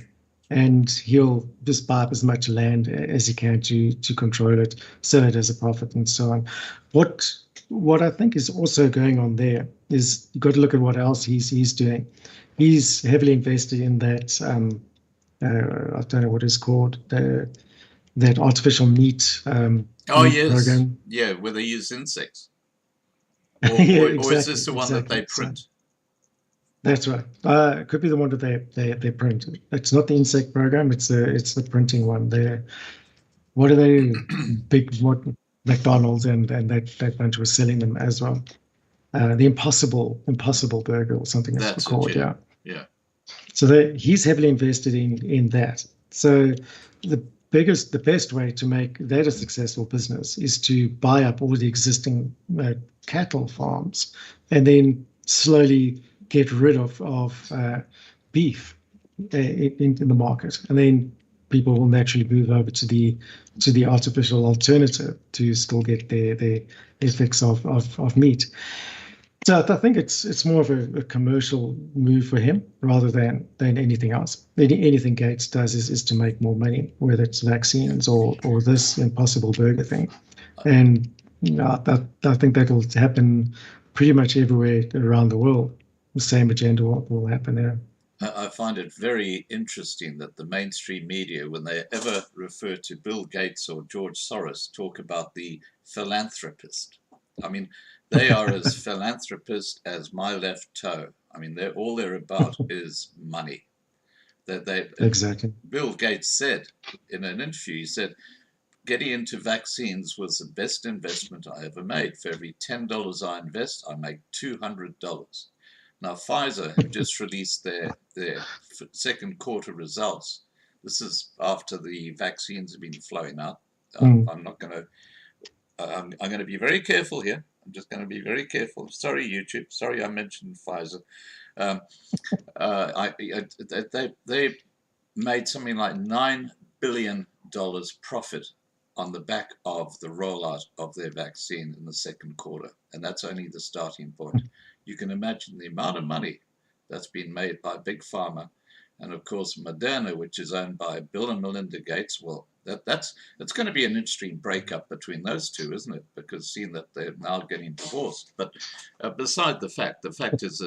Speaker 5: and he'll just buy up as much land as he can to control it, sell it as a profit, and so on. What I think is also going on there is you've got to look at what else he's doing. He's heavily invested in that, I don't know what it's called, that artificial meat
Speaker 1: yes.
Speaker 5: program.
Speaker 1: Yeah, where they use insects.
Speaker 5: Yeah,
Speaker 1: or is this the one that they print?
Speaker 5: So, that's right. It could be the one that they print. It's not the insect program. It's the printing one. What are they? What McDonald's and that bunch were selling them as well. The Impossible Burger or something that's called.
Speaker 1: Yeah.
Speaker 5: So he's heavily invested in that. So the best way to make that a successful business is to buy up all the existing cattle farms, and then slowly get rid of beef in the market, and then people will naturally move over to the artificial alternative to still get their fix of meat. So I think it's more of a commercial move for him rather than anything else. Anything Gates does is to make more money, whether it's vaccines or this Impossible Burger thing. And I think that'll happen pretty much everywhere around the world. The same agenda will happen there.
Speaker 1: I find it very interesting that the mainstream media, when they ever refer to Bill Gates or George Soros, talk about the philanthropist. I mean, they are as philanthropist as my left toe. I mean, all they're about is money.
Speaker 5: Exactly.
Speaker 1: Bill Gates said in an interview, he said, getting into vaccines was the best investment I ever made. For every $10 I invest, I make $200. Now, Pfizer have just released their second quarter results. This is after the vaccines have been flowing out. I'm going to be very careful here. I'm just going to be very careful. Sorry, YouTube. Sorry, I mentioned Pfizer. They made something like $9 billion profit on the back of the rollout of their vaccine in the second quarter. And that's only the starting point. You can imagine the amount of money that's been made by Big Pharma. And of course, Moderna, which is owned by Bill and Melinda Gates. Well, that's going to be an interesting breakup between those two, isn't it? Because seeing that they're now getting divorced. But beside the fact is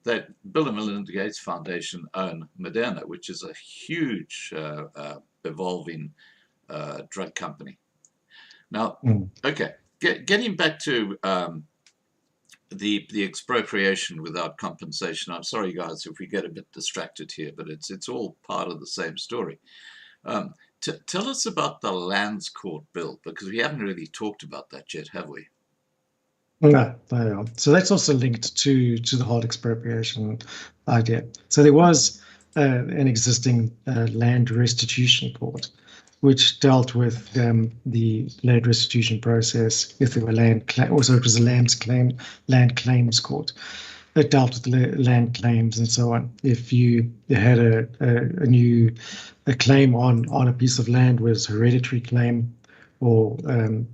Speaker 1: that Bill and Melinda Gates Foundation own Moderna, which is a huge evolving drug company. Now, okay, getting back to the expropriation without compensation. I'm sorry, guys, if we get a bit distracted here, but it's all part of the same story. Tell us about the Lands Court bill, because we haven't really talked about that yet, have we?
Speaker 5: No, no. So that's also linked to the whole expropriation idea. So there was an existing land restitution court, which dealt with the land restitution process if there were land claims. Also, it was a land claims court. It dealt with land claims and so on. If you had a claim on a piece of land, was hereditary claim or a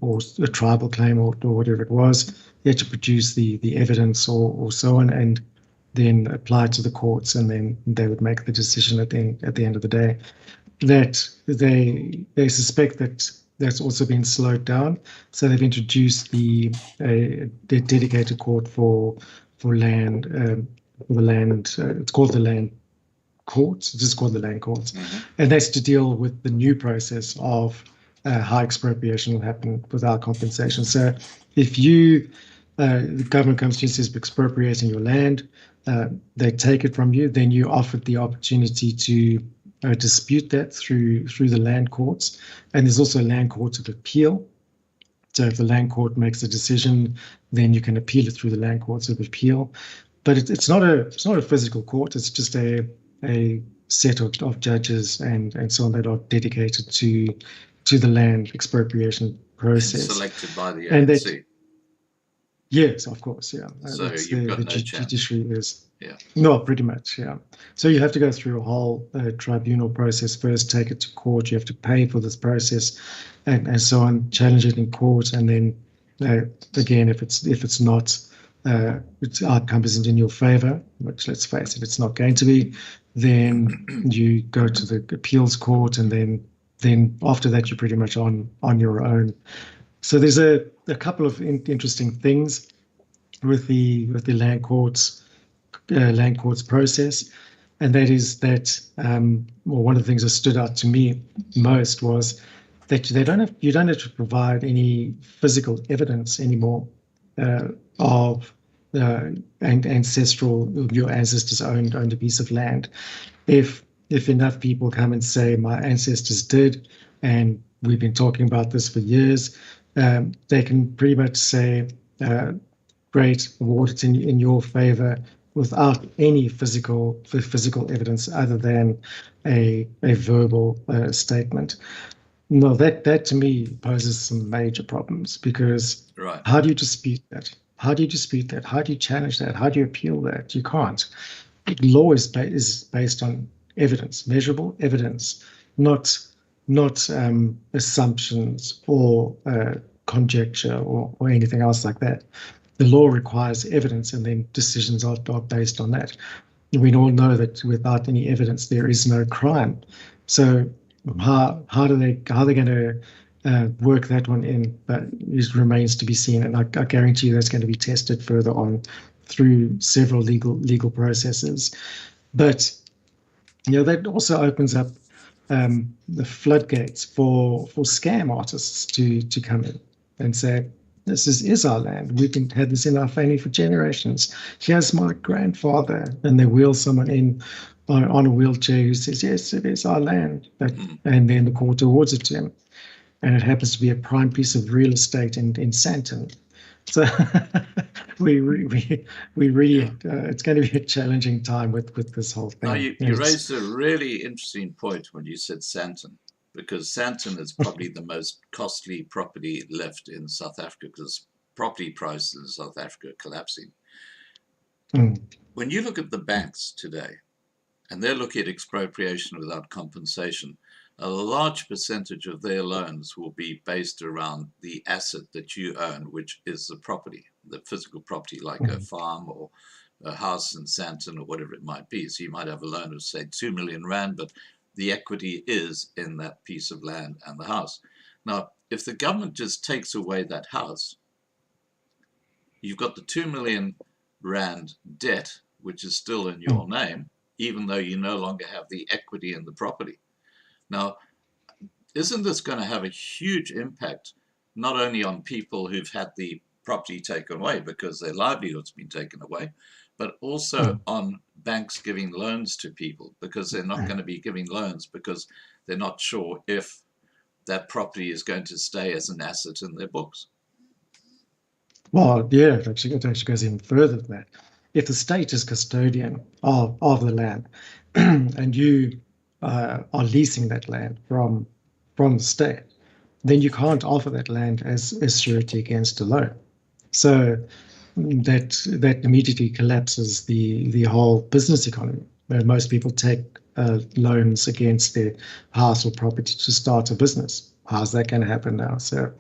Speaker 5: tribal claim or whatever it was, you had to produce the evidence or so on, and then apply it to the courts, and then they would make the decision at the end of the day. That they suspect that that's also been slowed down, so they've introduced the dedicated court for land for the land. It's called the land courts. It's just called the land courts, and that's to deal with the new process of how expropriation will happen without compensation. So if the government comes to you and says expropriating your land, they take it from you, then you're offered the opportunity to dispute that through the land courts. And there's also land courts of appeal. So if the land court makes a decision, then you can appeal it through the land courts of appeal. But it's not a physical court. It's just a set of judges and so on that are dedicated to the land expropriation process.
Speaker 1: And selected by the ANC.
Speaker 5: Yes, of course, yeah.
Speaker 1: So you've got no chance.
Speaker 5: Judiciary is.
Speaker 1: Yeah.
Speaker 5: No, pretty much, yeah. So you have to go through a whole tribunal process first, take it to court. You have to pay for this process, and so on. Challenge it in court, and then again, if it's not, its outcome isn't in your favor, which let's face it, it's not going to be. Then you go to the appeals court, and then after that, you're pretty much on your own. So there's a couple of interesting things with the land courts process, and that is that one of the things that stood out to me most was that you don't have to provide any physical evidence anymore of your ancestors owned a piece of land. If enough people come and say my ancestors did, and we've been talking about this for years, they can pretty much say, great, award it in your favor without any physical evidence other than a verbal statement. No, that to me poses some major problems, because how do you dispute that? How do you dispute that? How do you challenge that? How do you appeal that? You can't. Law is based on evidence, measurable evidence, not assumptions or conjecture or anything else like that. The law requires evidence, and then decisions are based on that. We all know that without any evidence, there is no crime. So how are they going to work that one in? But it remains to be seen, and I guarantee you that's going to be tested further on through several legal processes. But that also opens up the floodgates for scam artists to come in and say, this is our land. We've had this in our family for generations. Here's my grandfather, and they wheel someone in on a wheelchair who says, yes, it is our land. And then the court awards it to him, and it happens to be a prime piece of real estate in Sandton. So we really it's going to be a challenging time with this whole thing.
Speaker 1: Now you raised a really interesting point when you said Sandton, because Sandton is probably the most costly property left in South Africa, because property prices in South Africa are collapsing. When you look at the banks today, and they're looking at expropriation without compensation, a large percentage of their loans will be based around the asset that you own, which is the property, the physical property, like a farm or a house in Santon or whatever it might be. So you might have a loan of, say, 2 million rand, but the equity is in that piece of land and the house. Now, if the government just takes away that house, you've got the 2 million rand debt, which is still in your name, even though you no longer have the equity in the property. Now, isn't this going to have a huge impact, not only on people who've had the property taken away because their livelihood's been taken away, but also on banks giving loans to people, because they're not going to be giving loans because they're not sure if that property is going to stay as an asset in their books.
Speaker 5: Well, yeah, it actually goes even further than that. If the state is custodian of the land and you are leasing that land from the state, then you can't offer that land as surety against a loan. So that immediately collapses the whole business economy. Where most people take loans against their house or property to start a business. How's that going to happen now? So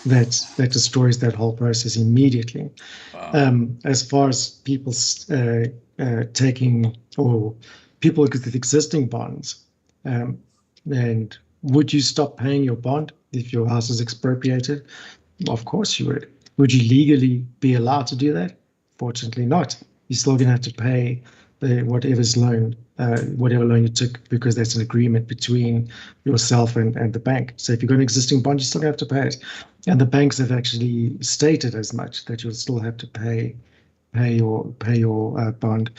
Speaker 5: that destroys that whole process immediately.
Speaker 1: Wow.
Speaker 5: As far as people taking, or people with existing bonds, and would you stop paying your bond if your house is expropriated? Of course you would. Would you legally be allowed to do that? Fortunately not. You're still going to have to pay whatever loan you took, because that's an agreement between yourself and the bank. So if you've got an existing bond, you still have to pay it. And the banks have actually stated as much, that you'll still have to pay your bond.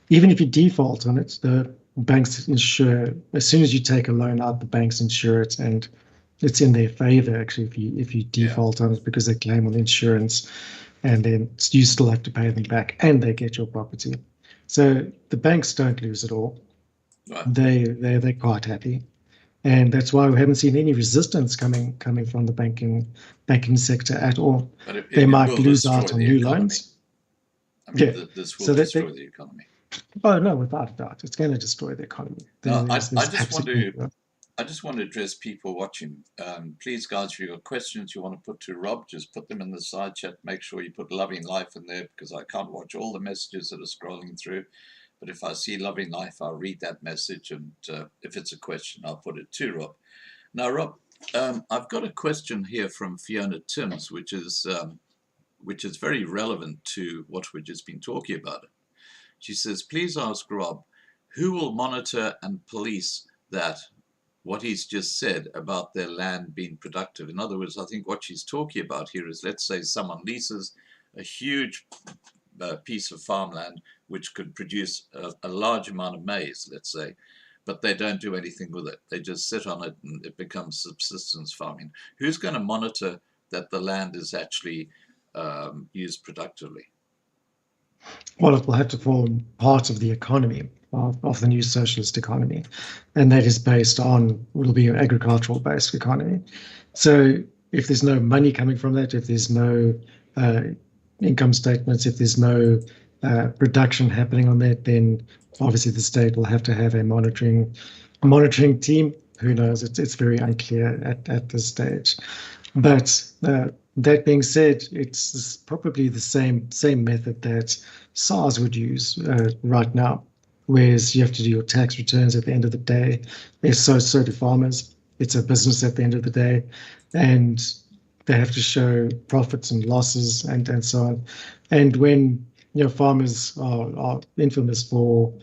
Speaker 5: Even if you default on it, the banks insure, as soon as you take a loan out, the banks insure it, and it's in their favor actually if you default on it, because they claim on insurance, and then you still have to pay them back, and they get your property. So the banks don't lose at all.
Speaker 1: Right.
Speaker 5: They're quite happy, and that's why we haven't seen any resistance coming from the banking sector at all.
Speaker 1: But
Speaker 5: they might lose
Speaker 1: destroy
Speaker 5: out on
Speaker 1: the
Speaker 5: new
Speaker 1: economy.
Speaker 5: loans.
Speaker 1: I mean,
Speaker 5: Yeah.
Speaker 1: this will
Speaker 5: So that
Speaker 1: destroy the economy.
Speaker 5: Oh no, without a doubt, it's going to destroy the economy.
Speaker 1: No, I
Speaker 5: There's
Speaker 1: just want to address people watching. Please, guys, if you've got questions you want to put to Rob, just put them in the side chat. Make sure you put Loving Life in there, because I can't watch all the messages that are scrolling through. But if I see Loving Life, I'll read that message, and if it's a question, I'll put it to Rob. Now, Rob, I've got a question here from Fiona Timms, which is very relevant to what we've just been talking about. She says, please ask Rob, who will monitor and police what he's just said about their land being productive? In other words, I think what she's talking about here is, let's say someone leases a huge piece of farmland which could produce a large amount of maize, let's say, but they don't do anything with it. They just sit on it and it becomes subsistence farming. Who's going to monitor that the land is actually used productively?
Speaker 5: Well, it will have to form part of the economy, of the new socialist economy, and that is based on, will be an agricultural-based economy. So if there's no money coming from that, if there's no income statements, if there's no production happening on that, then obviously the state will have to have a monitoring team. Who knows? It's very unclear at this stage. But that being said, it's probably the same method that SARS would use right now, whereas you have to do your tax returns at the end of the day. So do farmers. It's a business at the end of the day, and they have to show profits and losses and so on. And when farmers are infamous for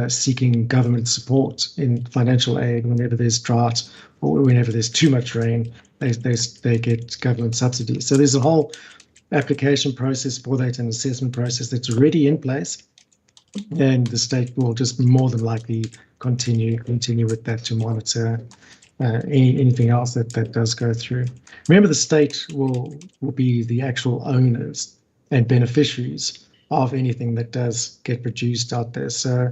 Speaker 5: seeking government support in financial aid whenever there's drought or whenever there's too much rain, they get government subsidies. So there's a whole application process for that, an assessment process that's already in place, and the state will just more than likely continue with that to monitor anything else that does go through. Remember, the state will be the actual owners and beneficiaries of anything that does get produced out there. So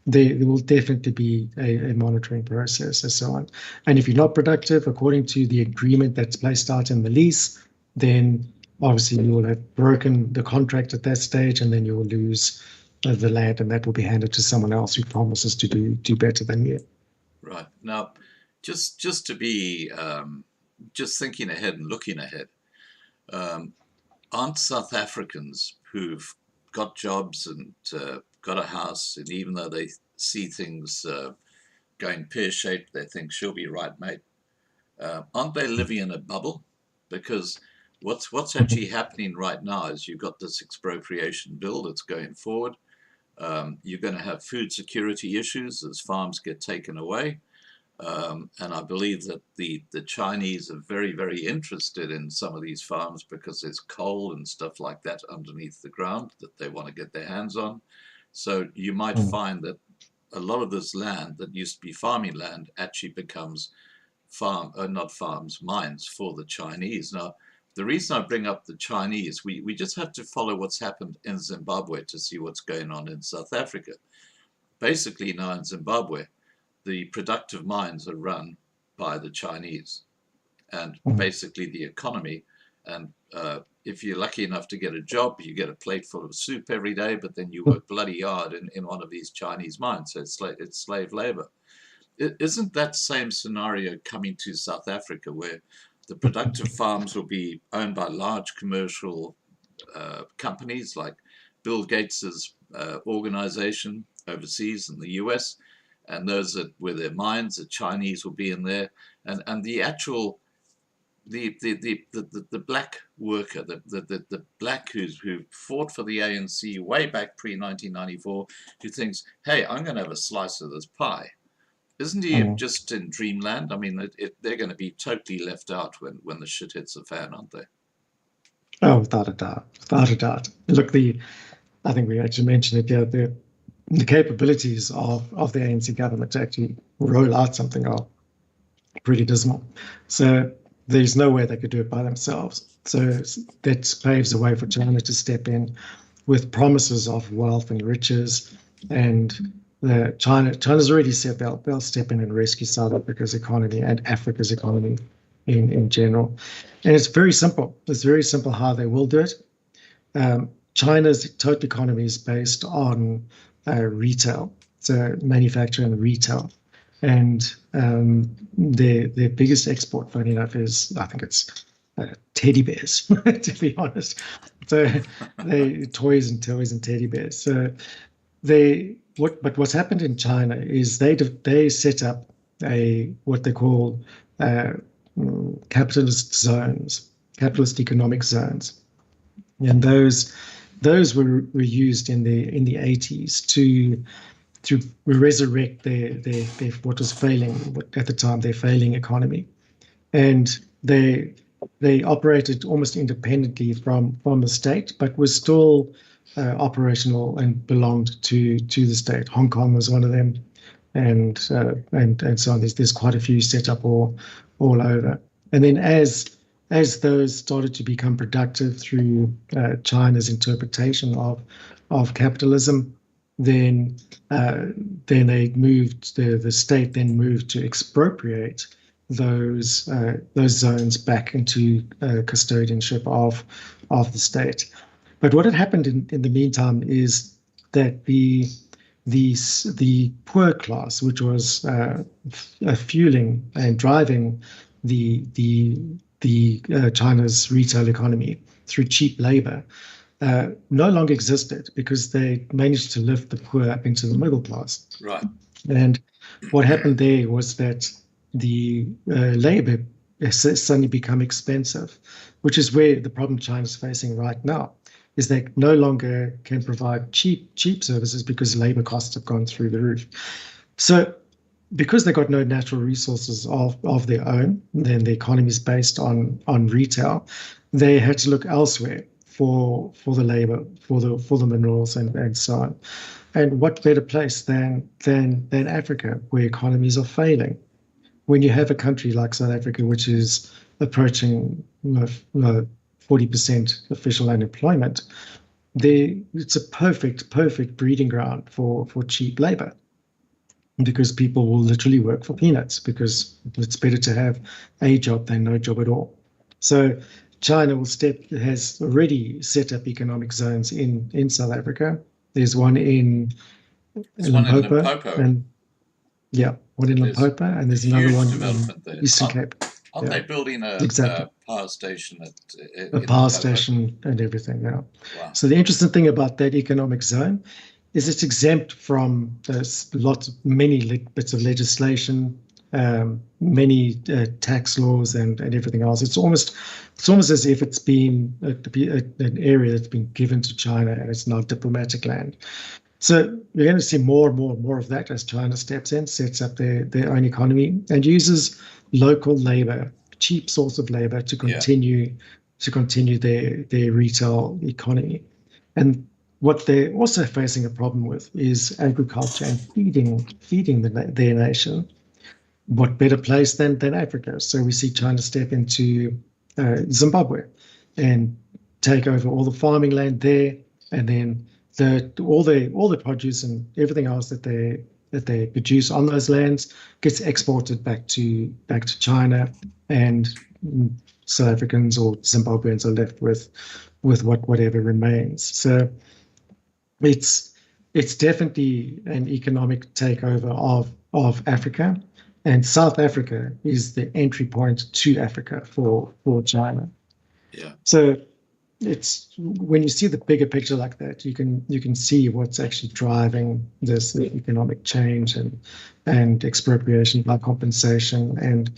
Speaker 5: there will definitely be a monitoring process and so on. And if you're not productive according to the agreement that's placed out in the lease, then obviously you will have broken the contract at that stage, and then you will lose the land, and that will be handed to someone else who promises to do better than you.
Speaker 1: Right. Now, just to be just thinking ahead and looking ahead, aren't South Africans who've got jobs and got a house, and even though they see things going pear-shaped, they think she'll be right, mate. Aren't they living in a bubble? Because what's actually happening right now is you've got this expropriation bill that's going forward. You're going to have food security issues as farms get taken away. And I believe that the Chinese are very, very interested in some of these farms because there's coal and stuff like that underneath the ground that they want to get their hands on. So you might find that a lot of this land that used to be farming land actually becomes not farms, mines for the Chinese. Now, the reason I bring up the Chinese, we just have to follow what's happened in Zimbabwe to see what's going on in South Africa. Basically now in Zimbabwe, the productive mines are run by the Chinese, and basically the economy. And if you're lucky enough to get a job, you get a plate full of soup every day, but then you work bloody hard in one of these Chinese mines. So it's slave labor. Isn't that same scenario coming to South Africa, where the productive farms will be owned by large commercial companies like Bill Gates's organization overseas in the US, and those that where their mines, the Chinese will be in there, and the actual the black worker, the black who fought for the ANC way back pre-1994, who thinks, hey, I'm going to have a slice of this pie. Isn't he just in dreamland? I mean, they're going to be totally left out when the shit hits the fan, aren't they?
Speaker 5: Oh, without a doubt, without a doubt. Look, I think we actually mentioned it. Yeah, the capabilities of the ANC government to actually roll out something are pretty dismal. So there's no way they could do it by themselves. So that paves the way for China to step in with promises of wealth and riches. And China's already said they'll step in and rescue South Africa's economy and Africa's economy in general. And it's very simple. It's very simple how they will do it. China's total economy is based on retail, so manufacturing and retail. And their biggest export, funny enough, is, I think it's teddy bears, to be honest. So toys and teddy bears. So what's happened in China is they set up what they call capitalist economic zones, and those were used in the 80s to resurrect their what was failing at the time, their failing economy, and they operated almost independently from the state, but was still operational and belonged to the state. Hong Kong was one of them, and so on. There's quite a few set up all over. And then as those started to become productive through China's interpretation of capitalism, then they moved, the state then moved to expropriate those zones back into custodianship of the state. But what had happened in the meantime is that the poor class, which was fueling and driving the China's retail economy through cheap labor, no longer existed, because they managed to lift the poor up into the middle class.
Speaker 1: Right.
Speaker 5: And what happened there was that the labor has suddenly become expensive, which is where the problem China's facing right now, is they no longer can provide cheap services because labor costs have gone through the roof. So because they got no natural resources of their own, then the economy is based on retail, they had to look elsewhere for the labor, for the minerals and so on. And what better place than Africa, where economies are failing? When you have a country like South Africa, which is approaching 40% official unemployment, it's a perfect breeding ground for cheap labor, because people will literally work for peanuts, because it's better to have a job than no job at all. So China has already set up economic zones in South Africa. There's one in Limpopo, Yeah, one in
Speaker 1: There's
Speaker 5: Limpopo, and there's another
Speaker 1: huge
Speaker 5: one in
Speaker 1: development there.
Speaker 5: Eastern Cape.
Speaker 1: Aren't
Speaker 5: Yeah,
Speaker 1: they building
Speaker 5: exactly.
Speaker 1: a power station
Speaker 5: A
Speaker 1: in
Speaker 5: power
Speaker 1: Limpopo?
Speaker 5: station and everything. Yeah.
Speaker 1: Wow.
Speaker 5: So the interesting thing about that economic zone is it's exempt from many bits of legislation, many tax laws, and everything else. It's almost as if it's been an area that's been given to China and it's now diplomatic land. So we're going to see more and more of that as China steps in, sets up their own economy, and uses local labor, cheap source of labor, to continue their retail economy. And what they're also facing a problem with is agriculture and feeding their nation. What better place than Africa? So we see China step into Zimbabwe and take over all the farming land there, and then all the produce and everything else that they produce on those lands gets exported back to China, and South Africans or Zimbabweans are left with whatever remains. So it's definitely an economic takeover of Africa, and South Africa is the entry point to Africa for China.
Speaker 1: Yeah.
Speaker 5: So it's when you see the bigger picture like that, you can see what's actually driving this economic change and expropriation by compensation. And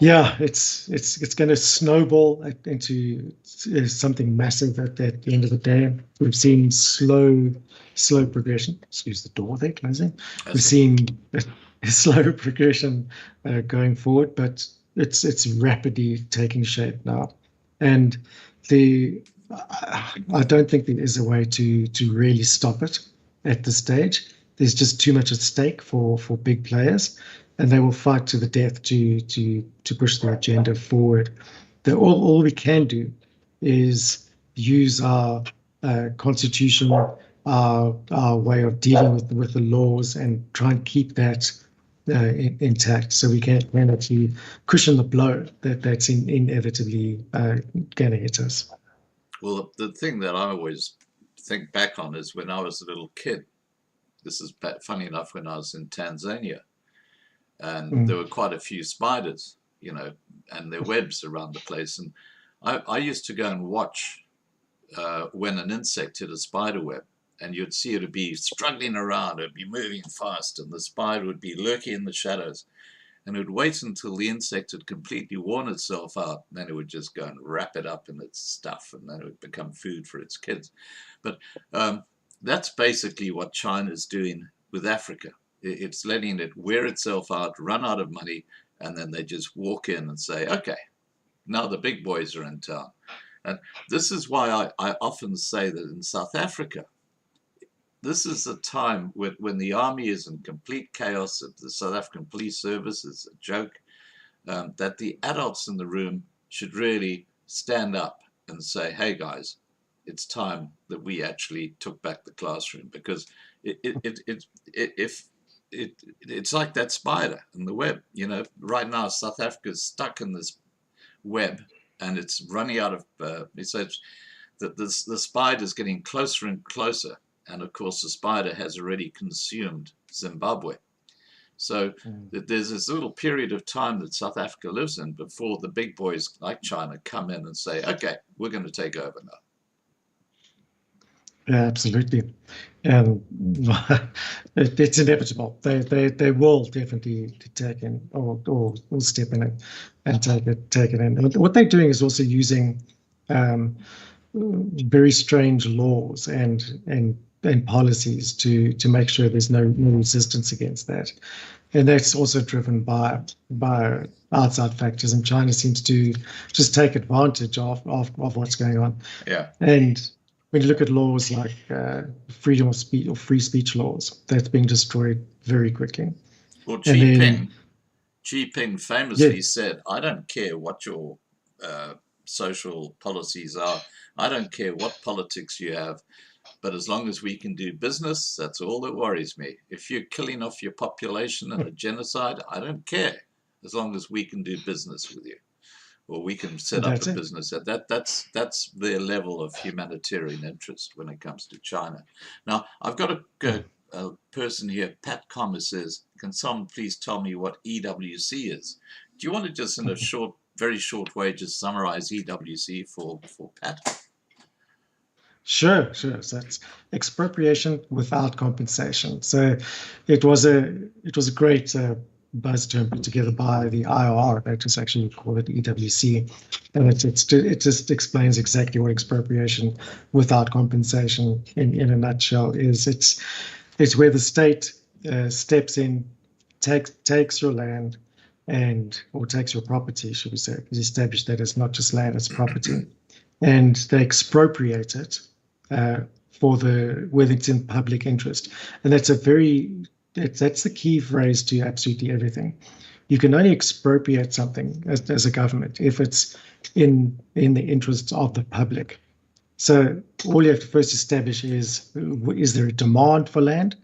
Speaker 5: yeah, it's going to snowball into something massive at the end of the day. We've seen slow progression. Excuse the door there closing. We've seen a slow progression going forward, but it's rapidly taking shape now. And I don't think there is a way to really stop it at this stage. There's just too much at stake for big players, and they will fight to the death to push their agenda forward. All we can do is use our constitution, our way of dealing with the laws, and try and keep that intact, so we can actually cushion the blow that's inevitably going to hit us.
Speaker 1: Well, the thing that I always think back on is when I was a little kid. This is funny enough, when I was in Tanzania, and there were quite a few spiders, and their webs around the place. And I used to go and watch when an insect hit a spider web, and you'd see it would be struggling around, it would be moving fast, and the spider would be lurking in the shadows, and it would wait until the insect had completely worn itself out, and then it would just go and wrap it up in its stuff, and then it would become food for its kids. But that's basically what China's doing with Africa. It's letting it wear itself out, run out of money, and then they just walk in and say, okay, now the big boys are in town. And this is why I often say that in South Africa, this is a time when the army is in complete chaos, the South African police service is a joke, that the adults in the room should really stand up and say, hey guys, it's time that we actually took back the classroom, because it's like that spider in the web. Right now South Africa is stuck in this web, and it's running out of so the spider is getting closer and closer. And of course, the spider has already consumed Zimbabwe. So there's this little period of time that South Africa lives in before the big boys like China come in and say, okay, we're going to take over now.
Speaker 5: Yeah, absolutely. And it's inevitable. They will definitely take in or step in and take it in. And what they're doing is also using very strange laws and policies to make sure there's no resistance against that. And that's also driven by outside factors, and China seems to just take advantage of what's going on.
Speaker 1: Yeah.
Speaker 5: And when you look at laws like freedom of speech or free speech laws, that's being destroyed very quickly.
Speaker 1: Well, Xi Jinping famously said, I don't care what your social policies are. I don't care what politics you have. But as long as we can do business, that's all that worries me. If you're killing off your population in a genocide, I don't care, as long as we can do business with you, or we can set up a business. That's their level of humanitarian interest when it comes to China. Now, I've got a a person here, Pat Comer, says, can someone please tell me what EWC is? Do you want to just in a short, very short way, just summarize EWC for Pat?
Speaker 5: Sure. So it's expropriation without compensation. So it was a great buzz term put together by the IRR. They just actually call it EWC, and it just explains exactly what expropriation without compensation in a nutshell is. It's where the state steps in, takes your land or takes your property, should we say, because establish that it's not just land, it's property, and they expropriate it whether it's in public interest. And that's the key phrase to absolutely everything. You can only expropriate something as a government if it's in the interests of the public. So all you have to first establish is there a demand for land?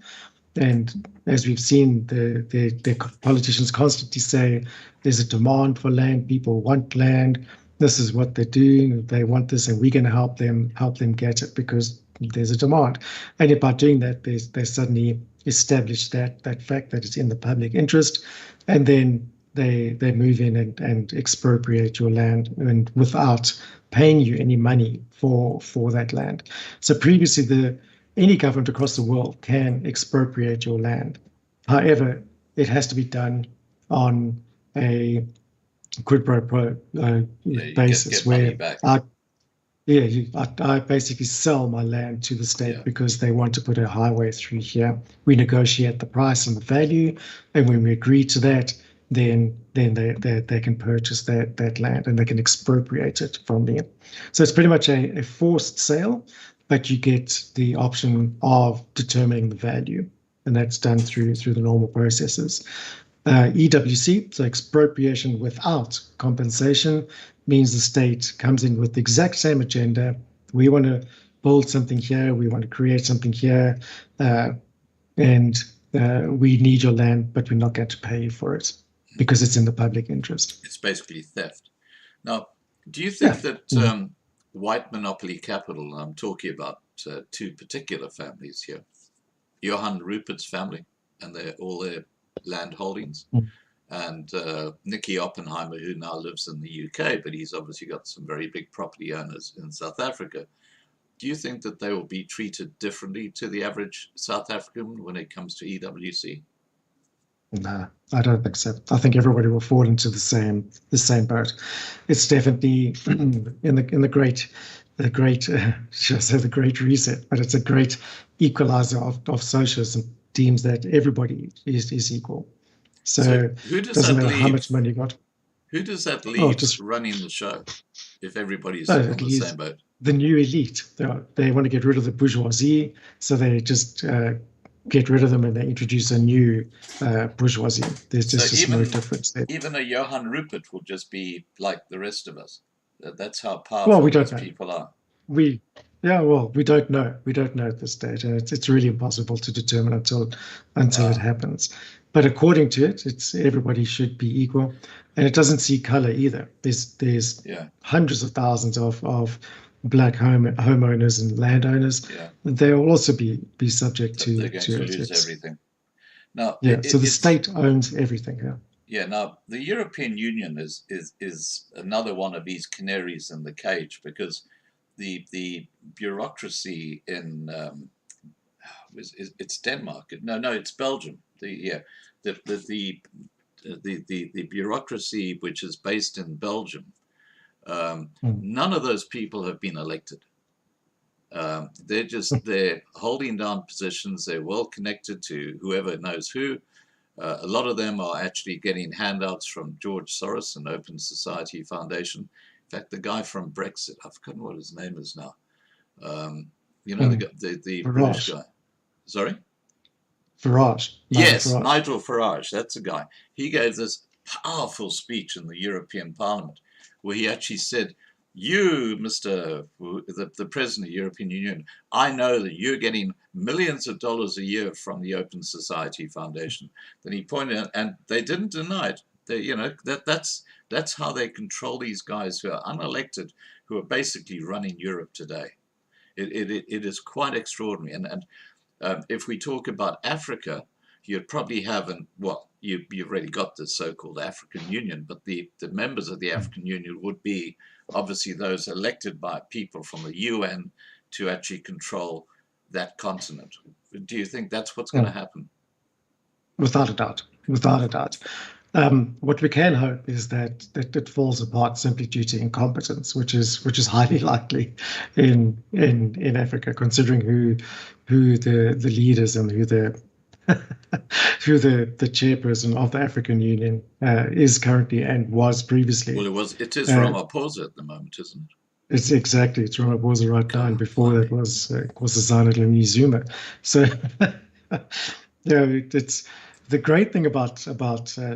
Speaker 5: And as we've seen, the politicians constantly say there's a demand for land. People want land. This is what they're doing. They want this, and we're going to help them get it because there's a demand. And by doing that, they suddenly establish that fact that it's in the public interest, and then they move in and expropriate your land and without paying you any money for that land. So previously, any government across the world can expropriate your land. However, it has to be done on a quid pro quo basis,
Speaker 1: get
Speaker 5: where
Speaker 1: money back.
Speaker 5: I basically sell my land to the state because they want to put a highway through here. We negotiate the price and the value, and when we agree to that, then they can purchase that land and they can expropriate it from me. So it's pretty much a forced sale, but you get the option of determining the value, and that's done through the normal processes. EWC, so expropriation without compensation, means the state comes in with the exact same agenda. We want to build something here, we want to create something here, and we need your land, but we're not going to pay you for it because it's in the public interest.
Speaker 1: It's basically theft. Now, do you think that white monopoly capital, and I'm talking about two particular families here, Johann Rupert's family and all their land holdings, and Nicky Oppenheimer, who now lives in the UK, but he's obviously got some very big property owners in South Africa. Do you think that they will be treated differently to the average South African when it comes to EWC?
Speaker 5: No, I don't think so. I think everybody will fall into the same boat. It's definitely in the great should I say the great reset, but it's a great equalizer of socialism. Deems that everybody is equal. So
Speaker 1: who does
Speaker 5: doesn't
Speaker 1: that
Speaker 5: matter
Speaker 1: leave?
Speaker 5: how much money you got.
Speaker 1: Who does that leave
Speaker 5: just
Speaker 1: running the show if everybody's on the same boat?
Speaker 5: The new elite. They want to get rid of the bourgeoisie, so they just get rid of them and they introduce a new bourgeoisie. There's just no difference there.
Speaker 1: Even a Johann Rupert will just be like the rest of us. That's how powerful these people are.
Speaker 5: We don't know. We don't know at this stage, and it's really impossible to determine until it happens. But according to it, everybody should be equal, and it doesn't see color either. There's hundreds of thousands of black homeowners and landowners. They will also be subject to.
Speaker 1: They're going to lose everything. Now,
Speaker 5: so the state owns everything here.
Speaker 1: Yeah. Now, the European Union is another one of these canaries in the cage, because the bureaucracy in it's Denmark. No, it's Belgium. The bureaucracy which is based in Belgium. None of those people have been elected. They're holding down positions. They're well connected to whoever knows who. A lot of them are actually getting handouts from George Soros and Open Society Foundation. In fact, the guy from Brexit, I've forgotten what his name is now. The British guy. Sorry?
Speaker 5: Farage.
Speaker 1: Nigel Farage. That's the guy. He gave this powerful speech in the European Parliament where he actually said, you, the President of the European Union, I know that you're getting millions of dollars a year from the Open Society Foundation. Then he pointed out, and they didn't deny it. That's how they control these guys who are unelected, who are basically running Europe today. It is quite extraordinary. And If we talk about Africa, you'd probably have, you've already got the so-called African Union, but the members of the African Union would be obviously those elected by people from the UN to actually control that continent. Do you think that's what's going to happen?
Speaker 5: Without a doubt, without a doubt. What we can hope is that it falls apart simply due to incompetence, which is highly likely in Africa, considering who the leaders and who the who the chairperson of the African Union is currently and was previously.
Speaker 1: Well, it is Ramaphosa at the moment, isn't it?
Speaker 5: It's Ramaphosa right now, and before that was Zanele Zuma. So it's the great thing about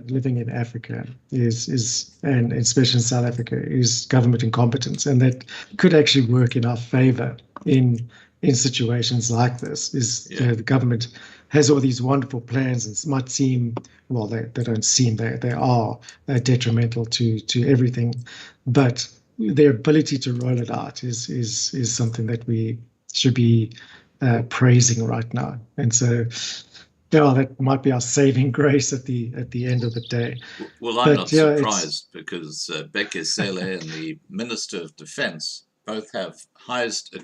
Speaker 5: living in Africa is and especially in South Africa is government incompetence, and that could actually work in our favor in situations like this. The government has all these wonderful plans, and it might seem, well, they don't seem, they are detrimental to everything, but their ability to roll it out is something that we should be praising right now. And so, that might be our saving grace at the end of the day.
Speaker 1: Well, I'm not surprised, because Beke Cele and the Minister of Defense both have highest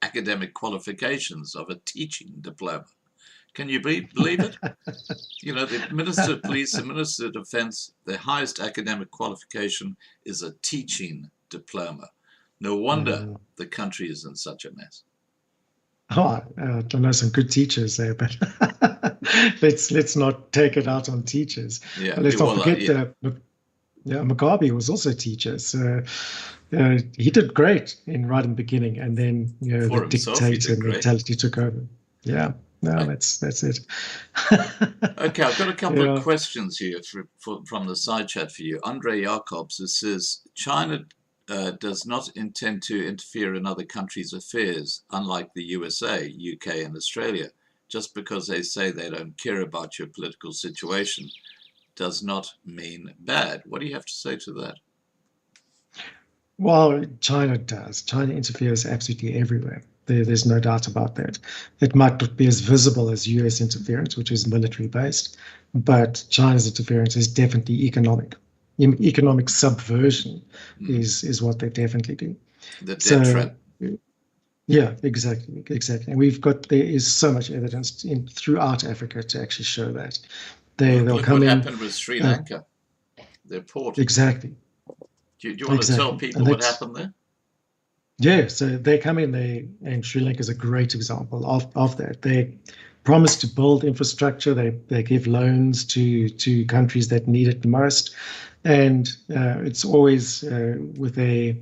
Speaker 1: academic qualifications of a teaching diploma. Can you believe it? The Minister of Police, the Minister of Defense, their highest academic qualification is a teaching diploma. No wonder the country is in such a mess.
Speaker 5: Oh, I don't know, some good teachers there, but let's not take it out on teachers.
Speaker 1: Yeah,
Speaker 5: let's not forget Mugabe was also a teacher, so he did great right in the beginning, and then the dictator mentality took over. Yeah. No, that's it.
Speaker 1: Okay, I've got a couple of questions here from the side chat for you. Andre Jacobs says, China does not intend to interfere in other countries' affairs, unlike the USA, UK, and Australia. Just because they say they don't care about your political situation does not mean bad. What do you have to say to that?
Speaker 5: Well, China does. China interferes absolutely everywhere. There's no doubt about that. It might not be as visible as US interference, which is military-based, but China's interference is definitely economic. Economic subversion is what they definitely do.
Speaker 1: The debt trap.
Speaker 5: Yeah, exactly. And there is so much evidence throughout Africa to actually show that. They'll come in.
Speaker 1: What happened with Sri Lanka? Their port.
Speaker 5: Exactly.
Speaker 1: Do you want to tell people what happened there?
Speaker 5: Yeah, so they come in there, and Sri Lanka is a great example of that. They promise to build infrastructure. They give loans to countries that need it the most, and it's always with a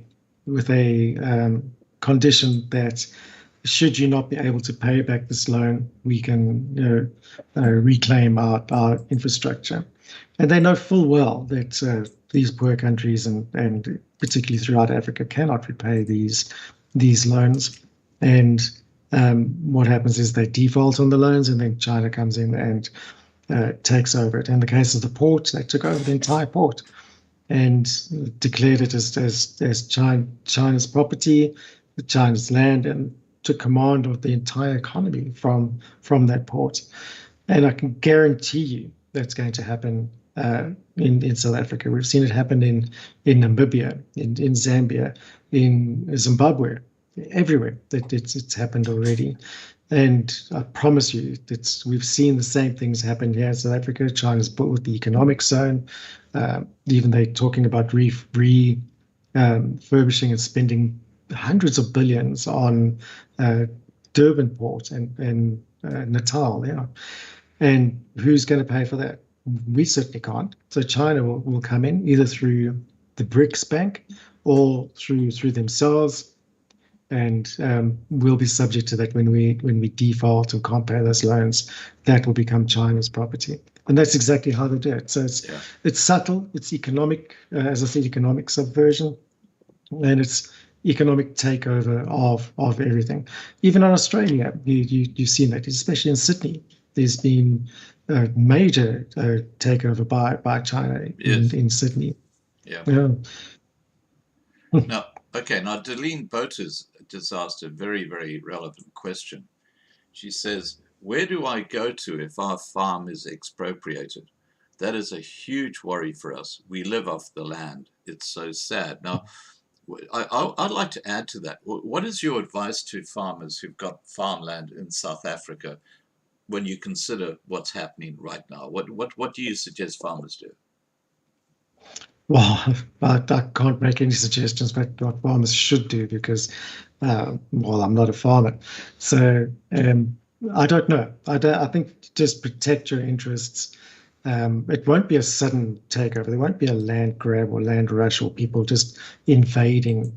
Speaker 5: condition that should you not be able to pay back this loan, we can reclaim our infrastructure. And they know full well that these poor countries and particularly throughout Africa cannot repay these loans. And what happens is they default on the loans, and then China comes in and takes over it. In the case of the port, they took over the entire port and declared it as China's property, China's land, and took command of the entire economy from that port. And I can guarantee you that's going to happen in South Africa. We've seen it happen in Namibia, in Zambia, in Zimbabwe, everywhere. It's happened already. And I promise you, we've seen the same things happen here in South Africa. China's built the economic zone. Even they're talking about refurbishing and spending hundreds of billions on Durban Port and Natal. Yeah. And who's going to pay for that? We certainly can't. So China will come in either through the BRICS Bank or through themselves, and we'll be subject to that when we default and can't pay those loans. That will become China's property, and that's exactly how they do it. So it's subtle, it's economic, as I said, economic subversion, and it's economic takeover of everything. Even in Australia, you've seen that, especially in Sydney. There's been a major takeover by China in Sydney.
Speaker 1: Yeah. Now, Delene Boaters just asked a very, very relevant question. She says, where do I go to if our farm is expropriated? That is a huge worry for us. We live off the land. It's so sad. Now, I'd like to add to that. What is your advice to farmers who've got farmland in South Africa when you consider what's happening right now? What do you suggest farmers do?
Speaker 5: Well, I can't make any suggestions about what farmers should do because, well, I'm not a farmer. So I don't know. I think just protect your interests. It won't be a sudden takeover. There won't be a land grab or land rush or people just invading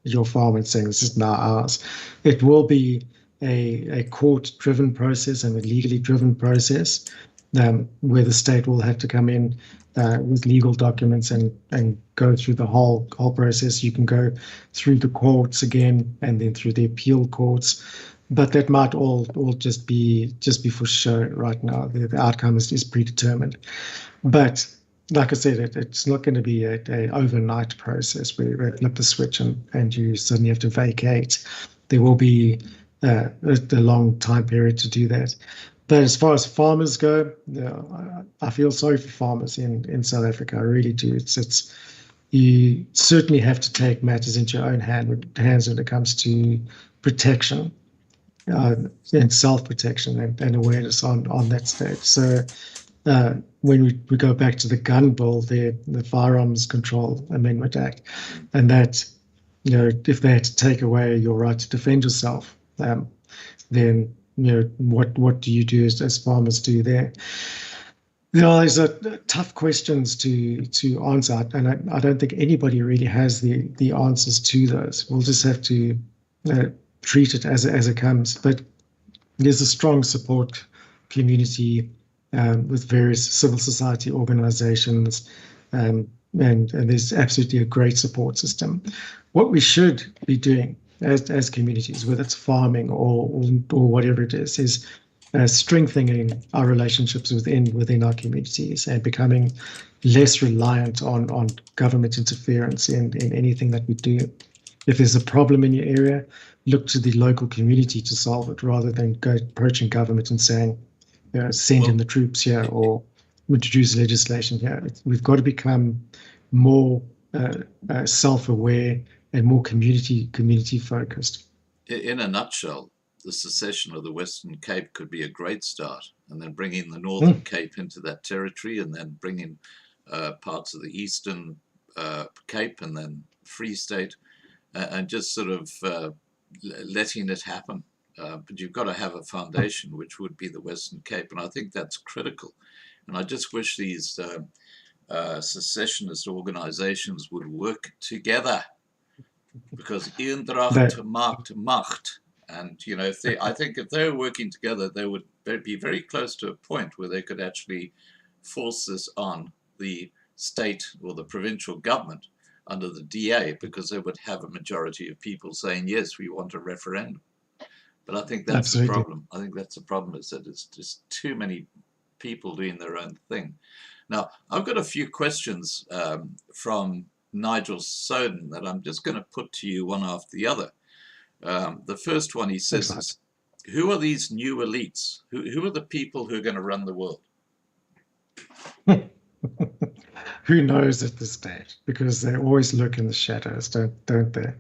Speaker 5: your farm and saying this is now ours. It will be a court-driven process and a legally driven process where the state will have to come in with legal documents and go through the whole process. You can go through the courts again and then through the appeal courts. But that might all just be for show right now. The outcome is predetermined. But like I said, it's not going to be a overnight process where you flip the switch and you suddenly have to vacate. There will be a long time period to do that. But as far as farmers go, I feel sorry for farmers in South Africa. I really do. You certainly have to take matters into your own hands when it comes to protection. And self-protection and awareness on that stage. So when we go back to the gun bill, the Firearms Control Amendment Act, and that, if they had to take away your right to defend yourself, then what do you do as farmers do there? These are tough questions to answer, and I don't think anybody really has the answers to those. We'll just have to treat it as it comes. But there's a strong support community with various civil society organizations, and there's absolutely a great support system. What we should be doing as communities, whether it's farming or whatever it is strengthening our relationships within our communities and becoming less reliant on government interference in anything that we do. If there's a problem in your area, look to the local community to solve it rather than go approaching government and saying, send in the troops here or introduce legislation here. We've got to become more self-aware and more community focused.
Speaker 1: In a nutshell, the secession of the Western Cape could be a great start, and then bringing the Northern Cape into that territory, and then bringing parts of the Eastern Cape and then Free State, and just sort of letting it happen. But you've got to have a foundation, which would be the Western Cape, and I think that's critical. And I just wish these secessionist organizations would work together, because Eendracht maakt macht. And I think if they were working together, they would be very close to a point where they could actually force this on the state or the provincial government under the DA, because they would have a majority of people saying, yes, we want a referendum. But I think that's the problem. I think that's the problem, is that it's just too many people doing their own thing. Now, I've got a few questions from Nigel Soden that I'm just going to put to you one after the other. The first one, he says, is, who are these new elites? Who are the people who are going to run the world?
Speaker 5: Who knows at this stage? Because they always lurk in the shadows, don't they?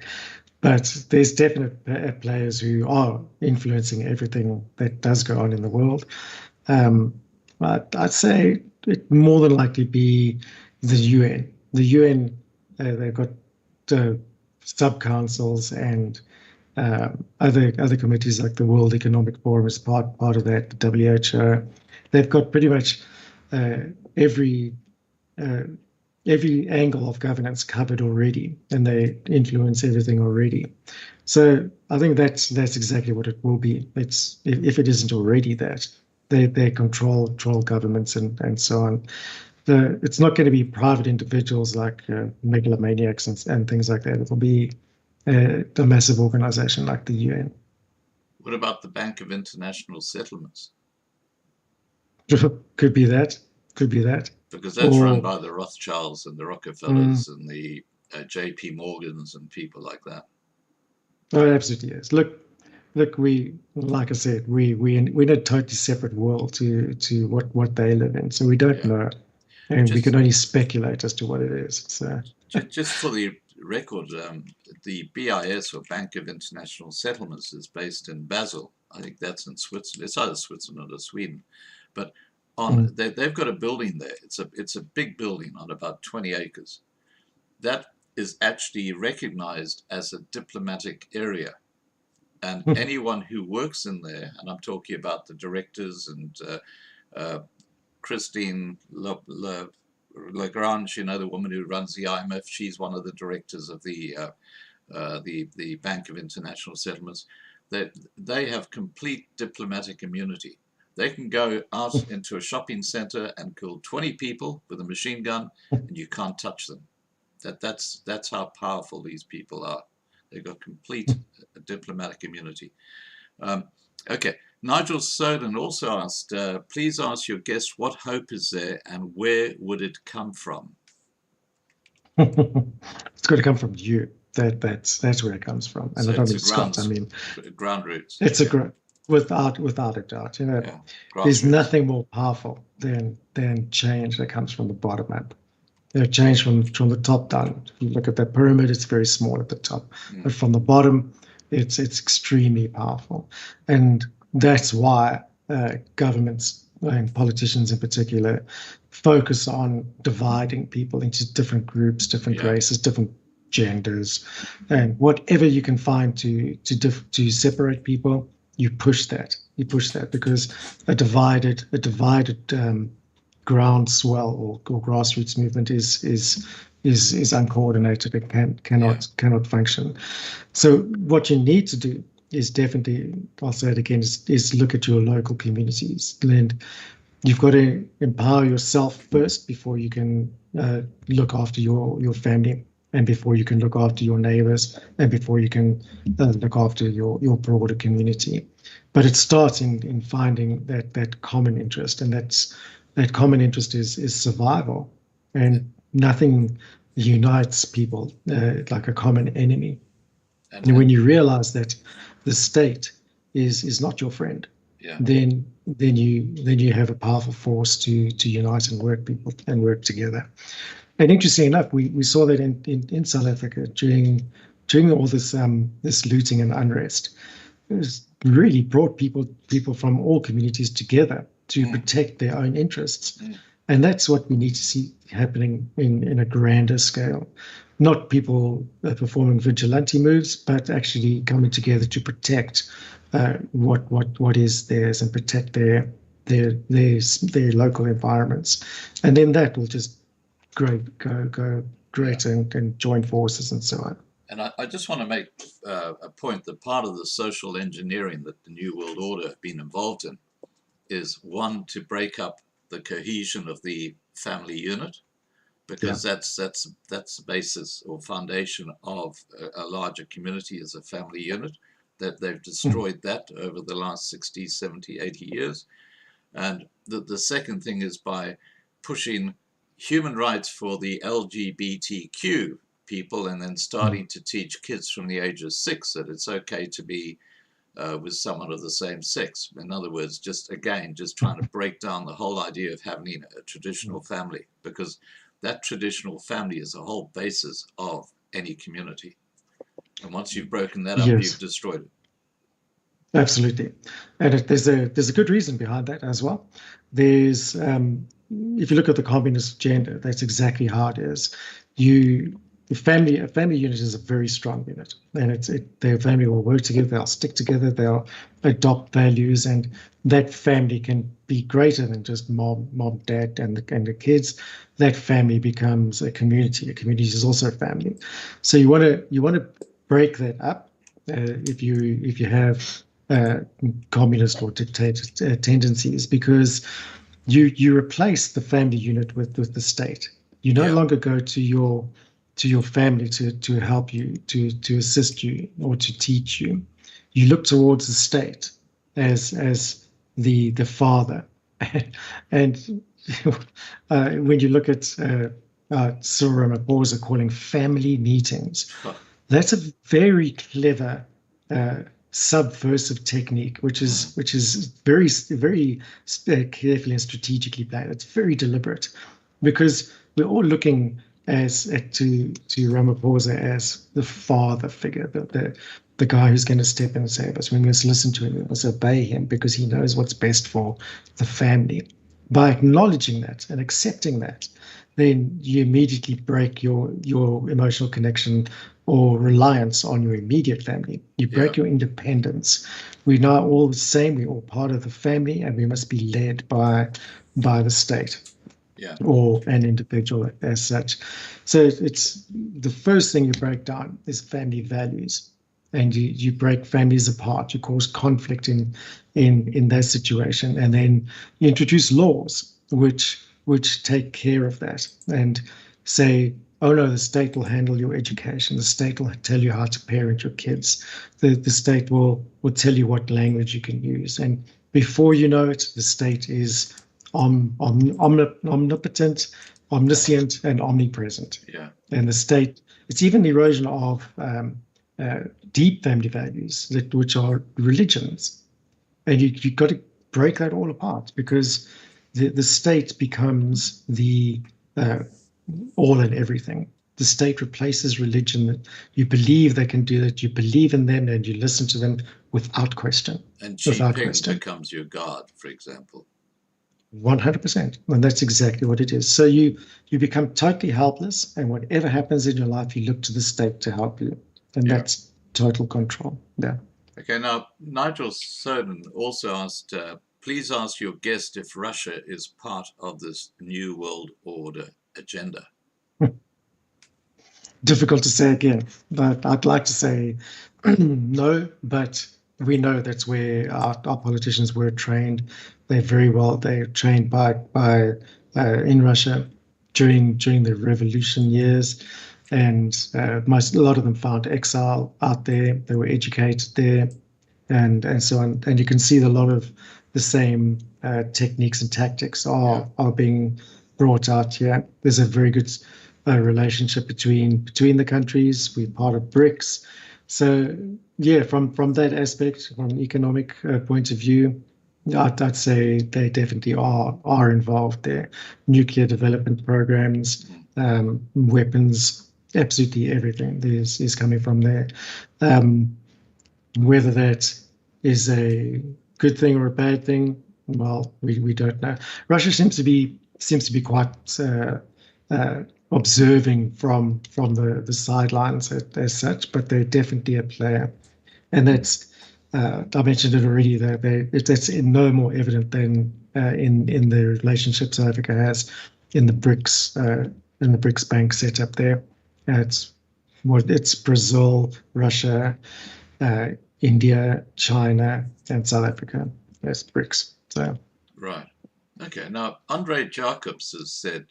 Speaker 5: But there's definite players who are influencing everything that does go on in the world. But I'd say it more than likely be the UN. The UN, they've got sub-councils and other committees like the World Economic Forum is part of that, the WHO. They've got pretty much every angle of governance covered already, and they influence everything already. So I think that's exactly what it will be. It's if it isn't already that, they control governments and so on. It's not going to be private individuals like megalomaniacs and things like that. It will be a massive organization like the UN.
Speaker 1: What about the Bank of International Settlements?
Speaker 5: Could be that.
Speaker 1: Because that's run by the Rothschilds and the Rockefellers and the JP Morgans and people like that.
Speaker 5: Oh, it absolutely is. Look, look, like I said, we're in a totally separate world to what they live in, so we don't
Speaker 1: Yeah.
Speaker 5: know, and we
Speaker 1: Just
Speaker 5: can only speculate as to what it is. So,
Speaker 1: just for the record, the BIS, or Bank of International Settlements, is based in Basel. I think that's in Switzerland. It's either Switzerland or Sweden, but they've got a building there. It's a big building on about 20 acres. That is actually recognized as a diplomatic area, and anyone who works in there, and I'm talking about the directors and Christine Lagrange, the woman who runs the IMF. She's one of the directors of the Bank of International Settlements. They have complete diplomatic immunity. They can go out into a shopping center and kill 20 people with a machine gun, and you can't touch them. That's how powerful these people are. They've got complete diplomatic immunity. Okay, Nigel Soden also asked, please ask your guest what hope is there and where would it come from?
Speaker 5: it's got to come from you. That's where it comes from, and
Speaker 1: So
Speaker 5: I don't
Speaker 1: it's
Speaker 5: mean
Speaker 1: a
Speaker 5: Scott. I mean
Speaker 1: ground roots.
Speaker 5: it's without a doubt.
Speaker 1: Yeah,
Speaker 5: There's
Speaker 1: grassroots.
Speaker 5: nothing more powerful than change that comes from the bottom up. Change from the top down. If you look at that pyramid, it's very small at the top, but from the bottom, it's extremely powerful, and that's why governments and politicians in particular focus on dividing people into different groups, different races, different genders, and whatever you can find to separate people. You push that because a divided groundswell or grassroots movement is uncoordinated and cannot function. So what you need to do is definitely, I'll say it again, is look at your local communities. And you've got to empower yourself first before you can look after your family, and before you can look after your neighbors, and before you can look after your broader community. But it starts in finding that common interest, and that common interest is survival, and nothing unites people like a common enemy. And when you realize that the state is not your friend, then you have a powerful force to unite and work together. And interestingly enough, we saw that in South Africa during all this looting and unrest. It really brought people from all communities together to protect their own interests. And that's what we need to see happening in a grander scale. Not people performing vigilante moves, but actually coming together to protect what is theirs and protect their local environments. And then that will just go great and join forces and so on.
Speaker 1: And I just want to make a point that part of the social engineering that the New World Order have been involved in is, one, to break up the cohesion of the family unit, because that's the basis or foundation of a larger community as a family unit. That they've destroyed that over the last 60, 70, 80 years. And the second thing is by pushing human rights for the LGBTQ people, and then starting to teach kids from the age of 6 that it's okay to be with someone of the same sex. In other words, just trying to break down the whole idea of having a traditional family, because that traditional family is the whole basis of any community. And once you've broken that up, you've destroyed it.
Speaker 5: Absolutely. And there's a good reason behind that as well. There's if you look at the communist agenda, that's exactly how it is. A family unit is a very strong unit, and their family will work together, they'll stick together, they'll adopt values, and that family can be greater than just mom, dad, and the kids. That family becomes a community. A community is also a family. So you want to break that up if you have communist or dictator tendencies, because you replace the family unit with the state. You no longer go to your family to help you, to assist you, or to teach you. You look towards the state as the father. And when you look at Cyril Ramaphosa calling family meetings, that's a very clever subversive technique, which is very carefully and strategically planned. It's very deliberate, because we're all looking to Ramaphosa as the father figure, the guy who's going to step in and save us. We must listen to him, we must obey him, because he knows what's best for the family. By acknowledging that and accepting that, then you immediately break your emotional connection or reliance on your immediate family. You break your independence. We're now all the same. We're all part of the family, and we must be led by the state, or an individual as such. So it's the first thing you break down is family values, and you break families apart. You cause conflict in that situation, and then you introduce laws which take care of that and say, oh no, the state will handle your education. The state will tell you how to parent your kids. The state will tell you what language you can use. And before you know it, the state is omnipotent, omniscient, and omnipresent.
Speaker 1: Yeah.
Speaker 5: And the state, it's even the erosion of deep family values, which are religions. And you've got to break that all apart, because the state becomes the all and everything. The state replaces religion. You believe they can do that. You believe in them, and you listen to them without question.
Speaker 1: And Xi Jinping becomes your God, for example.
Speaker 5: 100%. And that's exactly what it is. So you become totally helpless, and whatever happens in your life, you look to the state to help you. And that's total control. Yeah.
Speaker 1: Okay, now Nigel Soden also asked, please ask your guest if Russia is part of this New World Order agenda.
Speaker 5: Difficult to say again, but I'd like to say no, but we know that's where our politicians were trained. They're trained in Russia during the revolution years, and a lot of them found exile out there. They were educated there, and so on. And you can see a lot of the same techniques and tactics are being brought out here. There's a very good relationship between the countries. We're part of BRICS. So yeah, from that aspect, from an economic point of view, I'd say they definitely are involved there. Nuclear development programs, weapons, absolutely everything is coming from there. Whether that is a good thing or a bad thing, well, we don't know. Russia seems to be quite observing from the sidelines as such, but they're definitely a player, and that's I mentioned it already. That's no more evident than in the relationship South Africa has in the BRICS bank setup there. It's Brazil, Russia, India, China, and South Africa. That's BRICS. So
Speaker 1: right. Okay. Now Andre Jacobs has said,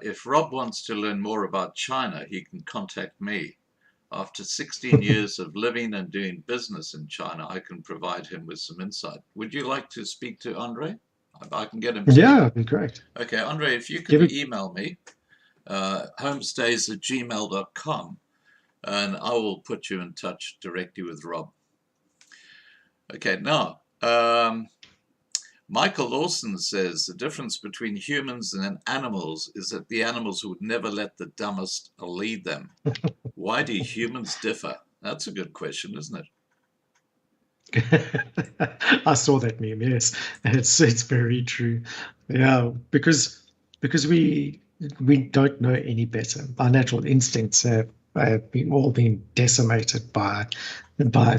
Speaker 1: if Rob wants to learn more about China, he can contact me. After 16 years of living and doing business in China, I can provide him with some insight. Would you like to speak to Andre? I can get him to
Speaker 5: yeah, that'd be great.
Speaker 1: Okay, Andre, if you could email me, homestays@gmail.com, and I will put you in touch directly with Rob. Okay, now, Michael Lawson says the difference between humans and animals is that the animals would never let the dumbest lead them. Why do humans differ? That's a good question, isn't
Speaker 5: it? I saw that meme. Yes, it's very true. Yeah, because we don't know any better. Our natural instincts have been decimated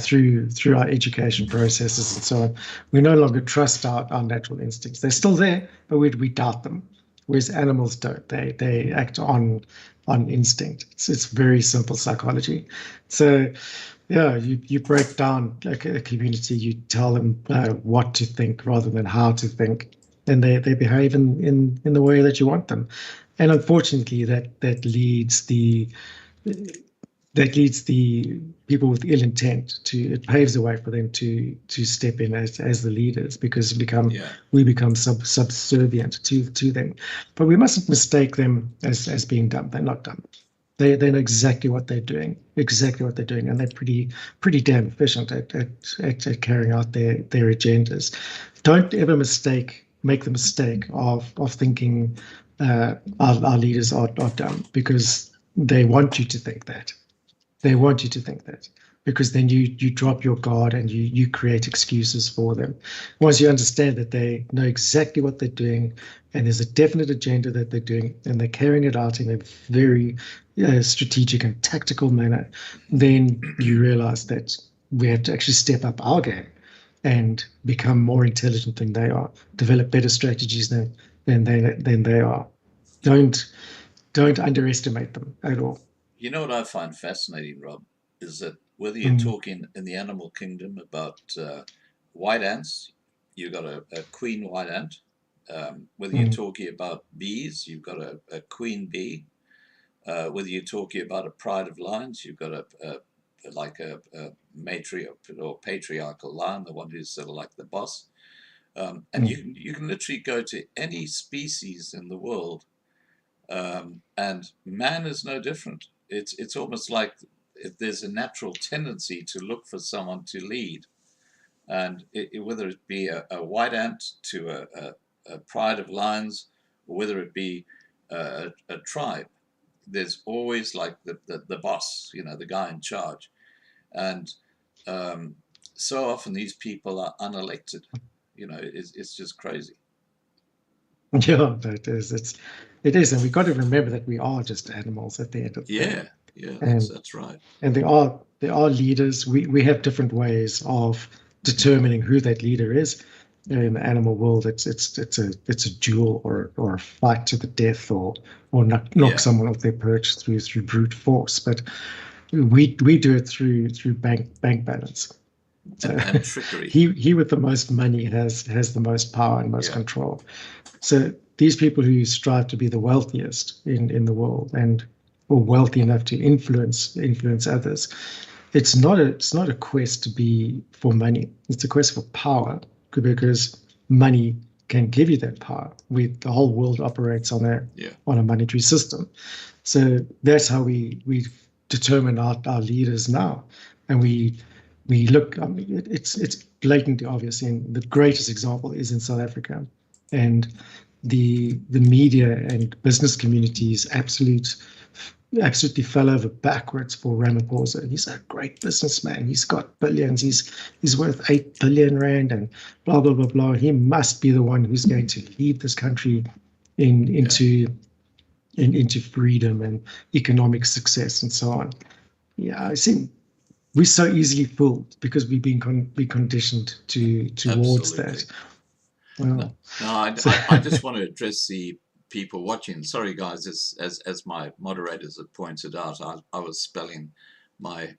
Speaker 5: through our education processes and so on. We no longer trust our natural instincts. They're still there, but we doubt them. Whereas animals don't. They act on instinct. It's very simple psychology. So yeah, you break down a community, you tell them what to think rather than how to think, and they behave in the way that you want them. And unfortunately, that leads the people with ill intent it paves the way for them to step in as the leaders, because we become subservient to them. But we mustn't mistake them as being dumb. They're not dumb. They know exactly what they're doing, and they're pretty damn efficient at carrying out their agendas. Don't ever make the mistake of thinking our leaders are dumb, because they want you to think that. They want you to think that, because then you drop your guard and you create excuses for them. Once you understand that they know exactly what they're doing, and there's a definite agenda that they're doing, and they're carrying it out in a very strategic and tactical manner, then you realize that we have to actually step up our game and become more intelligent than they are, develop better strategies than they are. Don't underestimate them at all.
Speaker 1: You know what I find fascinating, Rob, is that whether you're talking in the animal kingdom about white ants, you've got a queen white ant. Whether you're talking about bees, you've got a queen bee. Whether you're talking about a pride of lions, you've got a matriarch or patriarchal lion, the one who's sort of like the boss. And you can literally go to any species in the world, and man is no different. It's almost like there's a natural tendency to look for someone to lead, and whether it be a white ant to a pride of lions, or whether it be a tribe, there's always like the boss, the guy in charge. And so often these people are unelected. It's just crazy.
Speaker 5: Yeah, it is. It is, and we've got to remember that we are just animals at the end of the day.
Speaker 1: Yeah,
Speaker 5: And
Speaker 1: that's right.
Speaker 5: and there are leaders. We have different ways of determining who that leader is. In the animal world, it's a duel or a fight to the death, or knock someone off their perch through brute force. But we do it through bank balance.
Speaker 1: And trickery.
Speaker 5: He with the most money has the most power and most control. So these people who strive to be the wealthiest in the world, or wealthy enough to influence others, it's not a quest to be for money. It's a quest for power, because money can give you that power. The whole world operates on a monetary system. So that's how we determine our leaders now, and we look. I mean, it's blatantly obvious. And the greatest example is in South Africa, and the media and business communities absolutely fell over backwards for Ramaphosa. He's a great businessman. He's got billions. He's worth 8 billion rand and blah blah blah blah. He must be the one who's going to lead this country into freedom and economic success and so on. Yeah, I think we're so easily fooled because we've been conditioned towards that. Well,
Speaker 1: No, I just want to address the people watching. Sorry, guys, as my moderators have pointed out, I was spelling my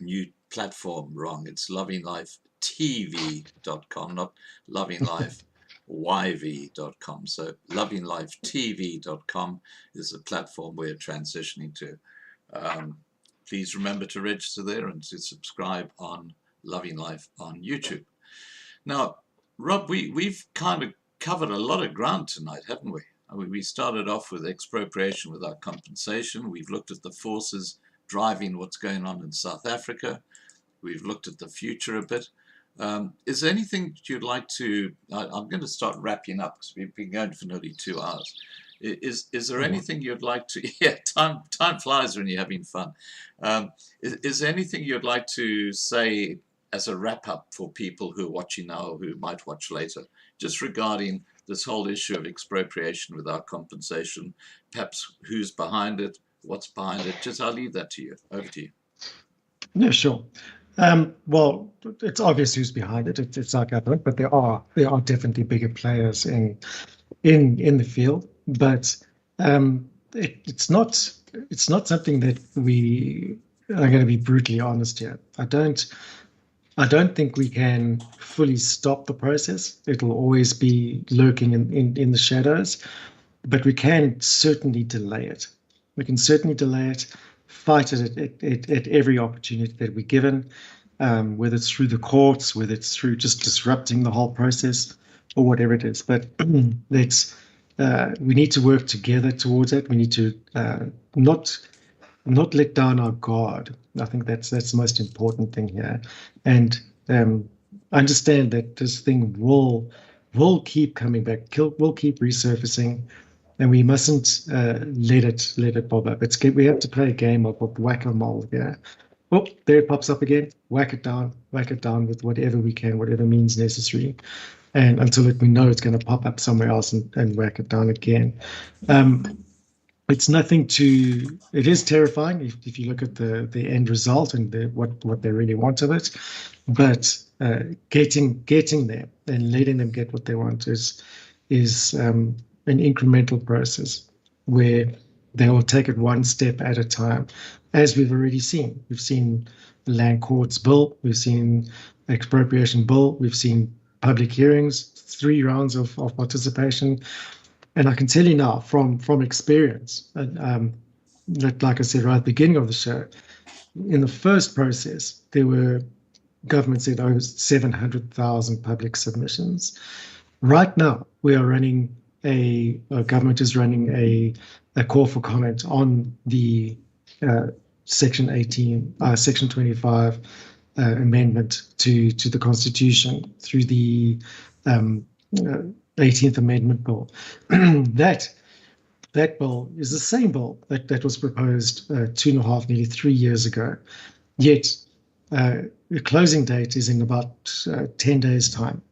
Speaker 1: new platform wrong. It's lovinglifetv.com, not lovinglifeyv.com. So lovinglifetv.com is the platform we're transitioning to. Please remember to register there and to subscribe on Loving Life on YouTube. Now, Rob, we've kind of covered a lot of ground tonight, haven't we? I mean, we started off with expropriation without compensation. We've looked at the forces driving what's going on in South Africa. We've looked at the future a bit. Is there anything you'd like to... I'm going to start wrapping up because we've been going for nearly 2 hours. Is there anything you'd like to... Yeah, time flies when you're having fun. Is there anything you'd like to say as a wrap-up for people who are watching now or who might watch later, just regarding this whole issue of expropriation without compensation, perhaps who's behind it, what's behind it? Just I'll leave that to you. Over to you.
Speaker 5: Yeah, sure. Well, it's obvious who's behind it. It's our government, but there are definitely bigger players in the field. But it's not something that we are going to be brutally honest here. I don't think we can fully stop the process. It'll always be lurking in the shadows, but we can certainly delay it. We can certainly delay it, fight it at every opportunity that we're given, whether it's through the courts, whether it's through just disrupting the whole process, or whatever it is. But we need to work together towards it. We need to not not let down our guard. I think that's the most important thing here, and understand that this thing will keep coming back, will keep resurfacing, and we mustn't let it bob up. We have to play a game of whack-a-mole here. Oh, there it pops up again. Whack it down with whatever we can, whatever means necessary, and until we know it's going to pop up somewhere else and whack it down again. It's nothing to. It is terrifying if you look at the end result and what they really want of it, but getting there and letting them get what they want is an incremental process where they will take it one step at a time, as we've already seen. We've seen the Land Courts Bill, we've seen Expropriation Bill, we've seen public hearings, 3 rounds of participation. And I can tell you now from experience, that, like I said right at the beginning of the show, in the first process, there were, government said, over 700,000 public submissions. Right now, we are running government is running a call for comment on the Section 25 amendment to the Constitution through the 18th Amendment Bill. that bill is the same bill that was proposed 2.5, nearly 3 years ago. Yet the closing date is in about 10 days' time.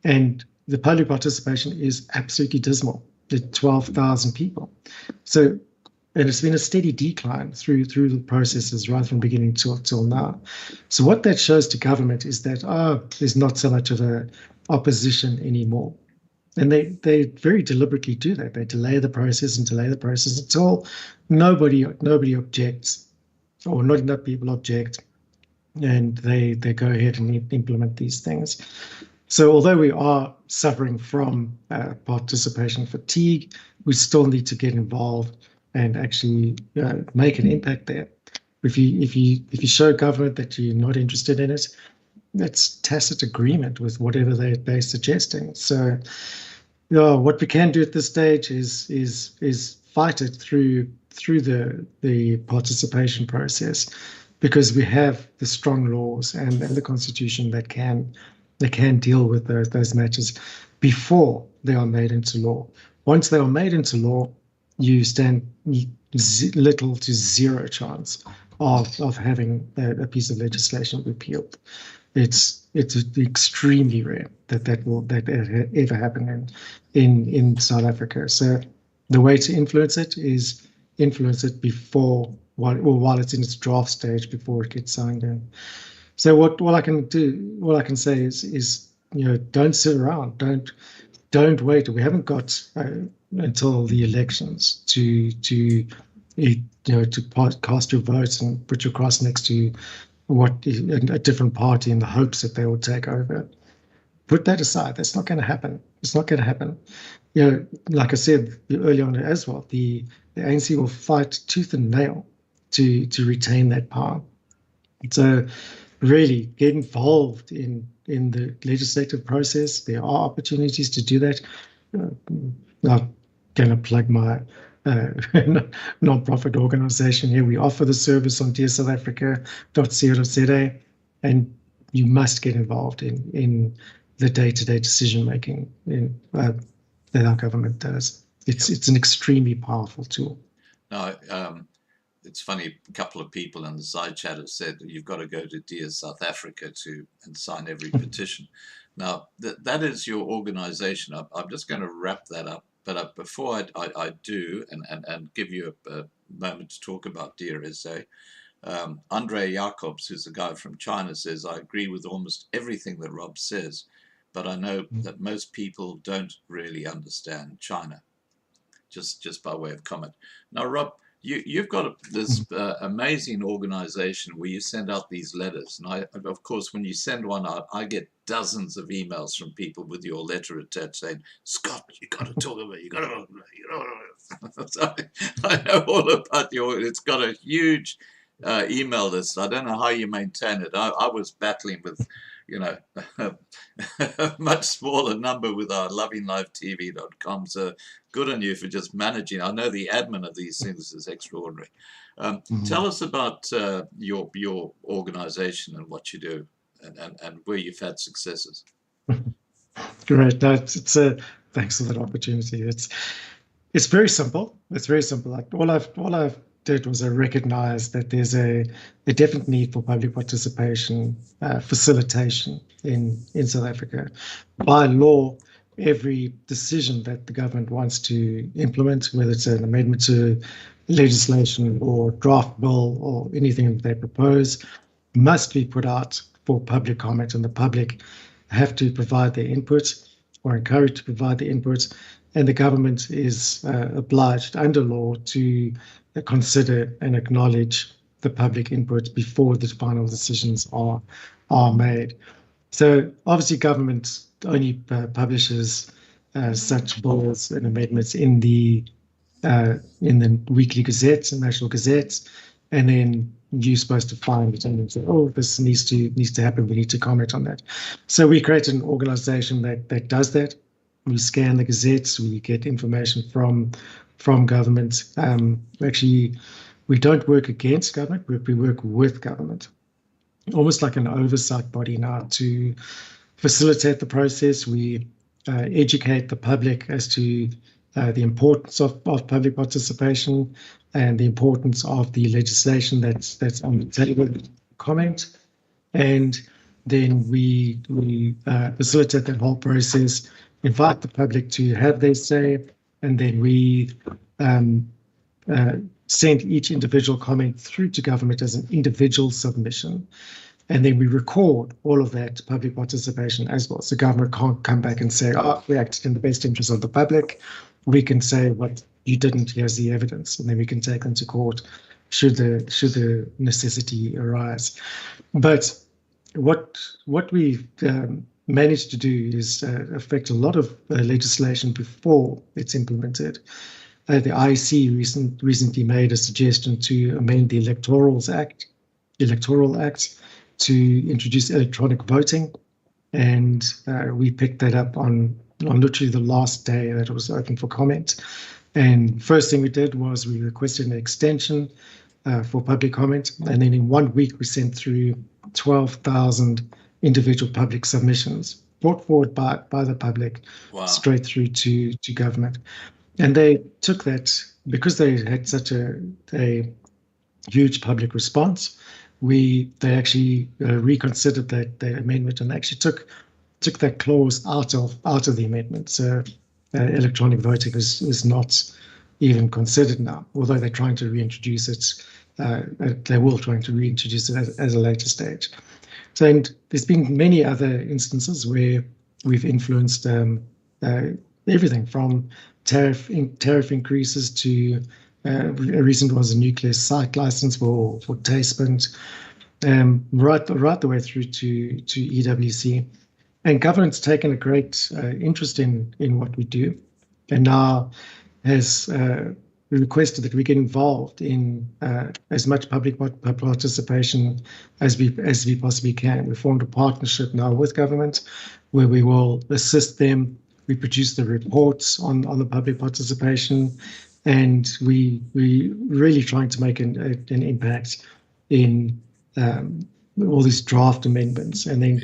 Speaker 5: And the public participation is absolutely dismal. There's 12,000 people. So, and it's been a steady decline through the processes right from beginning till now. So what that shows to government is that there's not so much of a opposition anymore. And they very deliberately do that. They delay the process until nobody objects, or not enough people object, and they go ahead and implement these things. So although we are suffering from participation fatigue, we still need to get involved and actually make an impact there. If you show government that you're not interested in it, that's tacit agreement with whatever they're suggesting. So, what we can do at this stage is fight it through the participation process, because we have the strong laws and the Constitution that can deal with those matters before they are made into law. Once they are made into law, you stand little to zero chance of having a piece of legislation repealed. It's extremely rare that will ever happen in South Africa. So the way to influence it is influence it before, while it's in its draft stage, before it gets signed in. So what I can say is don't sit around, don't wait. We haven't got until the elections to cast your votes and put your cross next to a different party in the hopes that they will take over. Put that aside. That's not going to happen. It's not going to happen. Like I said earlier on as well, the ANC will fight tooth and nail to retain that power. So really get involved in the legislative process. There are opportunities to do that. I'm going to plug my non-profit organization here. We offer the service on dearsouthafrica.co.za, and you must get involved in the day-to-day decision making that our government does. It's an extremely powerful tool.
Speaker 1: No, it's funny, a couple of people in the side chat have said you've got to go to Dear South Africa and sign every petition. Now, that is your organization. I'm just going to wrap that up. But before I do, and give you a moment to talk about Dear SA, Andre Jacobs, who's a guy from China, says, I agree with almost everything that Rob says, but I know that most people don't really understand China, just by way of comment. Now, Rob, you've got this amazing organization where you send out these letters. And of course, when you send one out, I get dozens of emails from people with your letter attached saying, Scott, you got to talk about it. So I know all about it's got a huge email list. I don't know how you maintain it. I was battling with you know, a much smaller number with our lovinglivetv.com. So good on you for just managing. I know the admin of these things is extraordinary. Tell us about your organization and what you do, and where you've had successes.
Speaker 5: Great. No, thanks for that opportunity. It's very simple. It's very simple. Like all I've did was I recognized that there's a definite need for public participation, facilitation in South Africa. By law, every decision that the government wants to implement, whether it's an amendment to legislation or draft bill or anything that they propose, must be put out for public comment, and the public have to provide their input or encouraged to provide the input, and the government is obliged under law to consider and acknowledge the public input before the final decisions are made. So obviously government only publishes such bills and amendments in the weekly gazettes and national gazettes, and then you're supposed to find it and say, oh, this needs to happen, we need to comment on that. So we created an organization that does that. We scan the gazettes, we get information from government. Actually, we don't work against government, we work with government, almost like an oversight body now to facilitate the process. We educate the public as to the importance of public participation and the importance of the legislation that's on the table, comment, and then we facilitate that whole process, invite the public to have their say, and then we send each individual comment through to government as an individual submission. And then we record all of that public participation as well. So government can't come back and say, oh, we acted in the best interest of the public. We can say, what you didn't, here's the evidence. And then we can take them to court should the necessity arise. But what we've managed to do is affect a lot of legislation before it's implemented. The IEC recently made a suggestion to amend the Electoral Act to introduce electronic voting, and we picked that up on literally the last day that it was open for comment. And first thing we did was we requested an extension for public comment, and then in 1 week we sent through 12,000 individual public submissions brought forward by the public. Wow. Straight through to government. And they took that because they had such a huge public response. They actually reconsidered that amendment and actually took that clause out of the amendment. So electronic voting is not even considered now, although they're trying to reintroduce it. They will trying to reintroduce it as a later stage. So, and there's been many other instances where we've influenced everything from tariff increases to a recent was a nuclear site license for Taspent, right the way through to EWC. And government's taken a great interest in what we do, and now has requested that we get involved in as much public participation as we possibly can. We formed a partnership now with government where we will assist them. We produce the reports on the public participation, and we really trying to make an impact in all these draft amendments, and then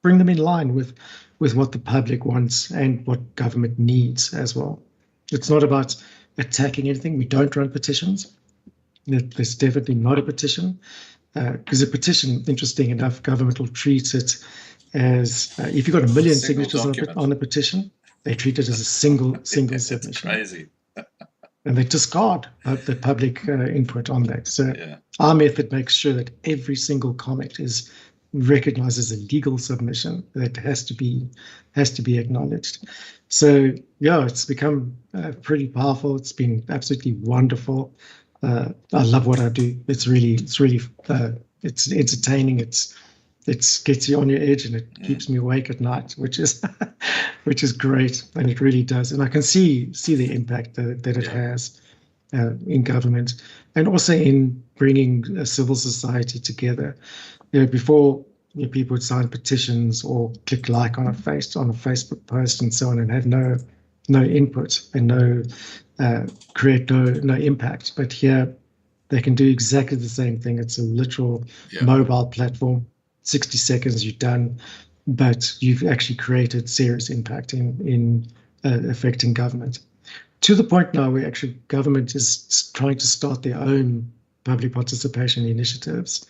Speaker 5: bring them in line with what the public wants and what government needs as well. It's not about attacking anything. We don't run petitions. There's definitely not a petition, because a petition, interesting enough, government will treat it as if you've got 1 million signatures on a petition, they treat it as a single submission.
Speaker 1: It's crazy.
Speaker 5: And they discard the public input on that. So our method makes sure that every single comment is recognized as a legal submission that has to be acknowledged. So it's become pretty powerful. It's been absolutely wonderful. I love what I do. It's entertaining. It gets you on your edge, and it keeps me awake at night, which is great, and it really does. And I can see the impact that it has in government, and also in bringing civil society together. Before people would sign petitions or click like on a Facebook post and so on, and have no input and create no impact. But here they can do exactly the same thing. It's a literal mobile platform. 60 seconds, you're done, but you've actually created serious impact in affecting government. To the point now where actually government is trying to start their own public participation initiatives,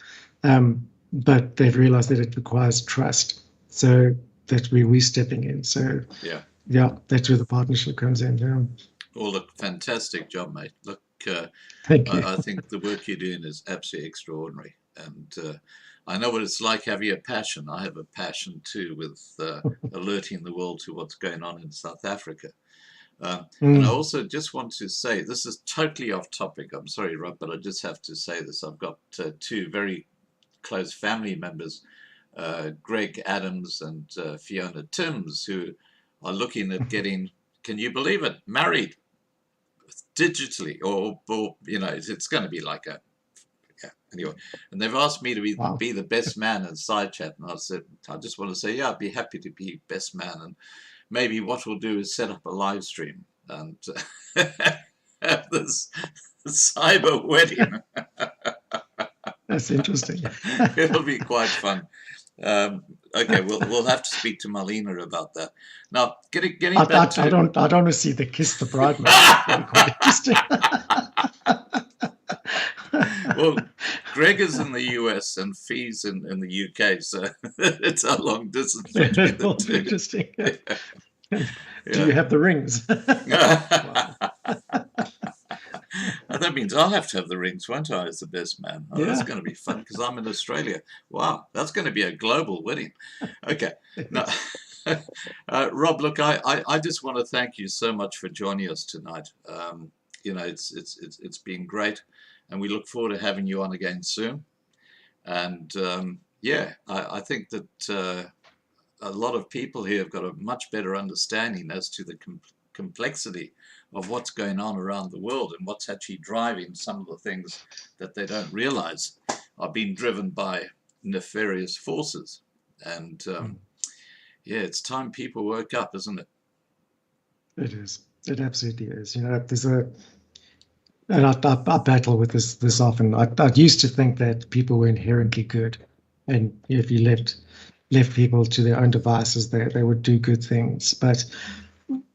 Speaker 5: but they've realized that it requires trust. So that's where we're stepping in. So yeah, that's where the partnership comes in. Yeah.
Speaker 1: Well, look, fantastic job, mate. Look,
Speaker 5: Thank you.
Speaker 1: I think the work you're doing is absolutely extraordinary. And I know what it's like having a passion. I have a passion too with alerting the world to what's going on in South Africa. And I also just want to say, this is totally off topic. I'm sorry, Rob, but I just have to say this. I've got two very close family members, Greg Adams and Fiona Timms, who are looking at getting, can you believe it, married digitally, or you know, it's going to be like a, anyway. And they've asked me to be the best man in side chat, and I said, I just want to say, yeah, I'd be happy to be best man, and maybe what we'll do is set up a live stream and have this cyber wedding.
Speaker 5: That's interesting.
Speaker 1: It'll be quite fun. Okay, we'll have to speak to Marlena about that. Now, getting back to...
Speaker 5: I don't want to see the kiss the bride. That'd be quite interesting.
Speaker 1: Well, Greg is in the US and Fee's in the UK, so it's a long distance between the two.
Speaker 5: Interesting. Do you have the rings?
Speaker 1: That means I'll have to have the rings, won't I, as the best man? Oh, that's going to be fun because I'm in Australia. Wow, that's going to be a global wedding. Okay. Now, Rob, look, I just want to thank you so much for joining us tonight. You know, it's been great, and we look forward to having you on again soon. And yeah, I think that a lot of people here have got a much better understanding as to the complexity of what's going on around the world and what's actually driving some of the things that they don't realize are being driven by nefarious forces. And yeah, it's time people woke up, isn't it?
Speaker 5: It is. It absolutely is. You know, there's a, and I battle with this often. I used to think that people were inherently good, and if you left people to their own devices, they would do good things. But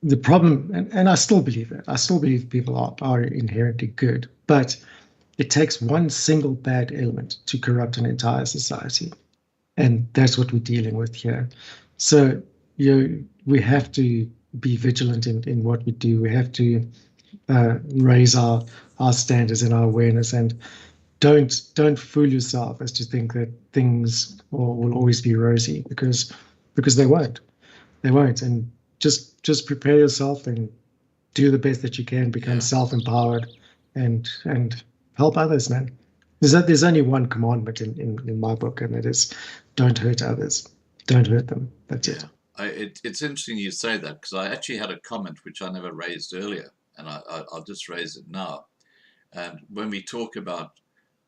Speaker 5: the problem, and I still believe it, I still believe people are inherently good, but it takes one single bad element to corrupt an entire society. And that's what we're dealing with here. So, we have to be vigilant in what we do. We have to raise our standards and our awareness, and don't fool yourself as to think that things will always be rosy, because they won't. They won't. And just prepare yourself and do the best that you can, become self-empowered and help others, man. There's only one commandment in my book, and it is don't hurt others. Don't hurt them. That's it.
Speaker 1: It's interesting you say that, because I actually had a comment which I never raised earlier, and I'll just raise it now. And when we talk about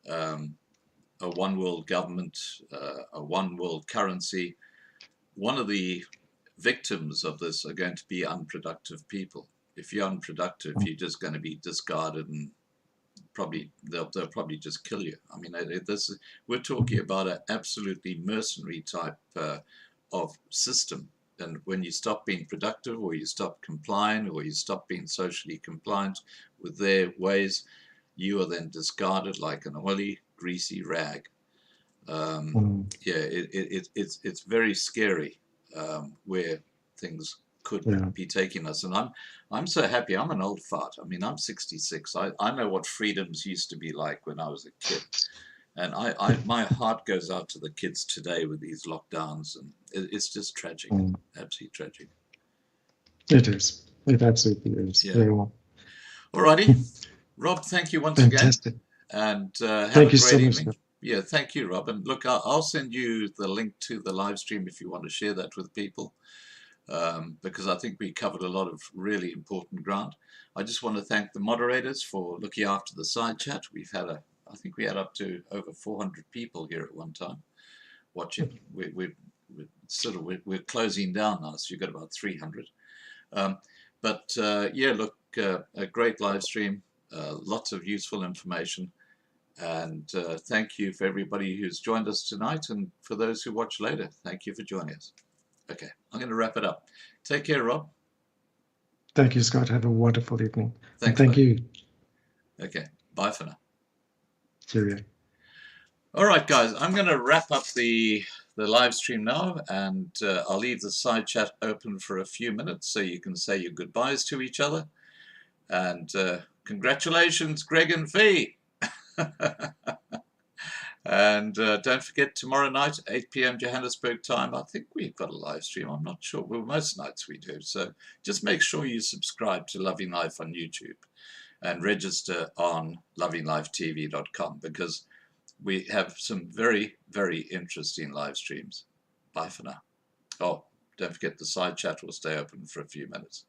Speaker 1: a one world government, a one world currency, one of the victims of this are going to be unproductive people. If you're unproductive, you're just going to be discarded, and probably they'll probably just kill you. I mean, we're talking about an absolutely mercenary type of system. And when you stop being productive, or you stop complying, or you stop being socially compliant with their ways, you are then discarded like an oily, greasy rag. Yeah, it's very scary where things could be taking us. And I'm so happy. I'm an old fart. I mean, I'm 66. I know what freedoms used to be like when I was a kid. And my heart goes out to the kids today with these lockdowns, and it's just tragic, absolutely tragic.
Speaker 5: It is. It absolutely is.
Speaker 1: Yeah.
Speaker 5: Very well.
Speaker 1: All righty. Rob, thank you once
Speaker 5: Fantastic.
Speaker 1: again. And have
Speaker 5: Thank
Speaker 1: a
Speaker 5: you
Speaker 1: great
Speaker 5: so
Speaker 1: evening.
Speaker 5: much.
Speaker 1: Yeah, thank you, Rob. And look, I'll send you the link to the live stream if you want to share that with people, because I think we covered a lot of really important ground. I just want to thank the moderators for looking after the side chat. We've had I think we had up to over 400 people here at one time, watching. We're closing down now, so you've got about 300. Yeah, look, a great live stream, lots of useful information, and thank you for everybody who's joined us tonight, and for those who watch later, thank you for joining us. Okay, I'm going to wrap it up. Take care, Rob.
Speaker 5: Thank you, Scott. Have a wonderful evening.
Speaker 1: Thanks,
Speaker 5: Thank
Speaker 1: mate.
Speaker 5: you.
Speaker 1: Okay, bye for now.
Speaker 5: Cheerio.
Speaker 1: All right, guys, I'm going to wrap up the live stream now, and I'll leave the side chat open for a few minutes so you can say your goodbyes to each other. And congratulations, Greg and Fee. And don't forget, tomorrow night, 8 p.m. Johannesburg time, I think we've got a live stream. I'm not sure. Well, most nights we do. So just make sure you subscribe to Loving Life on YouTube and register on lovinglifetv.com, because we have some very, very interesting live streams. Bye for now. Oh, don't forget the side chat will stay open for a few minutes.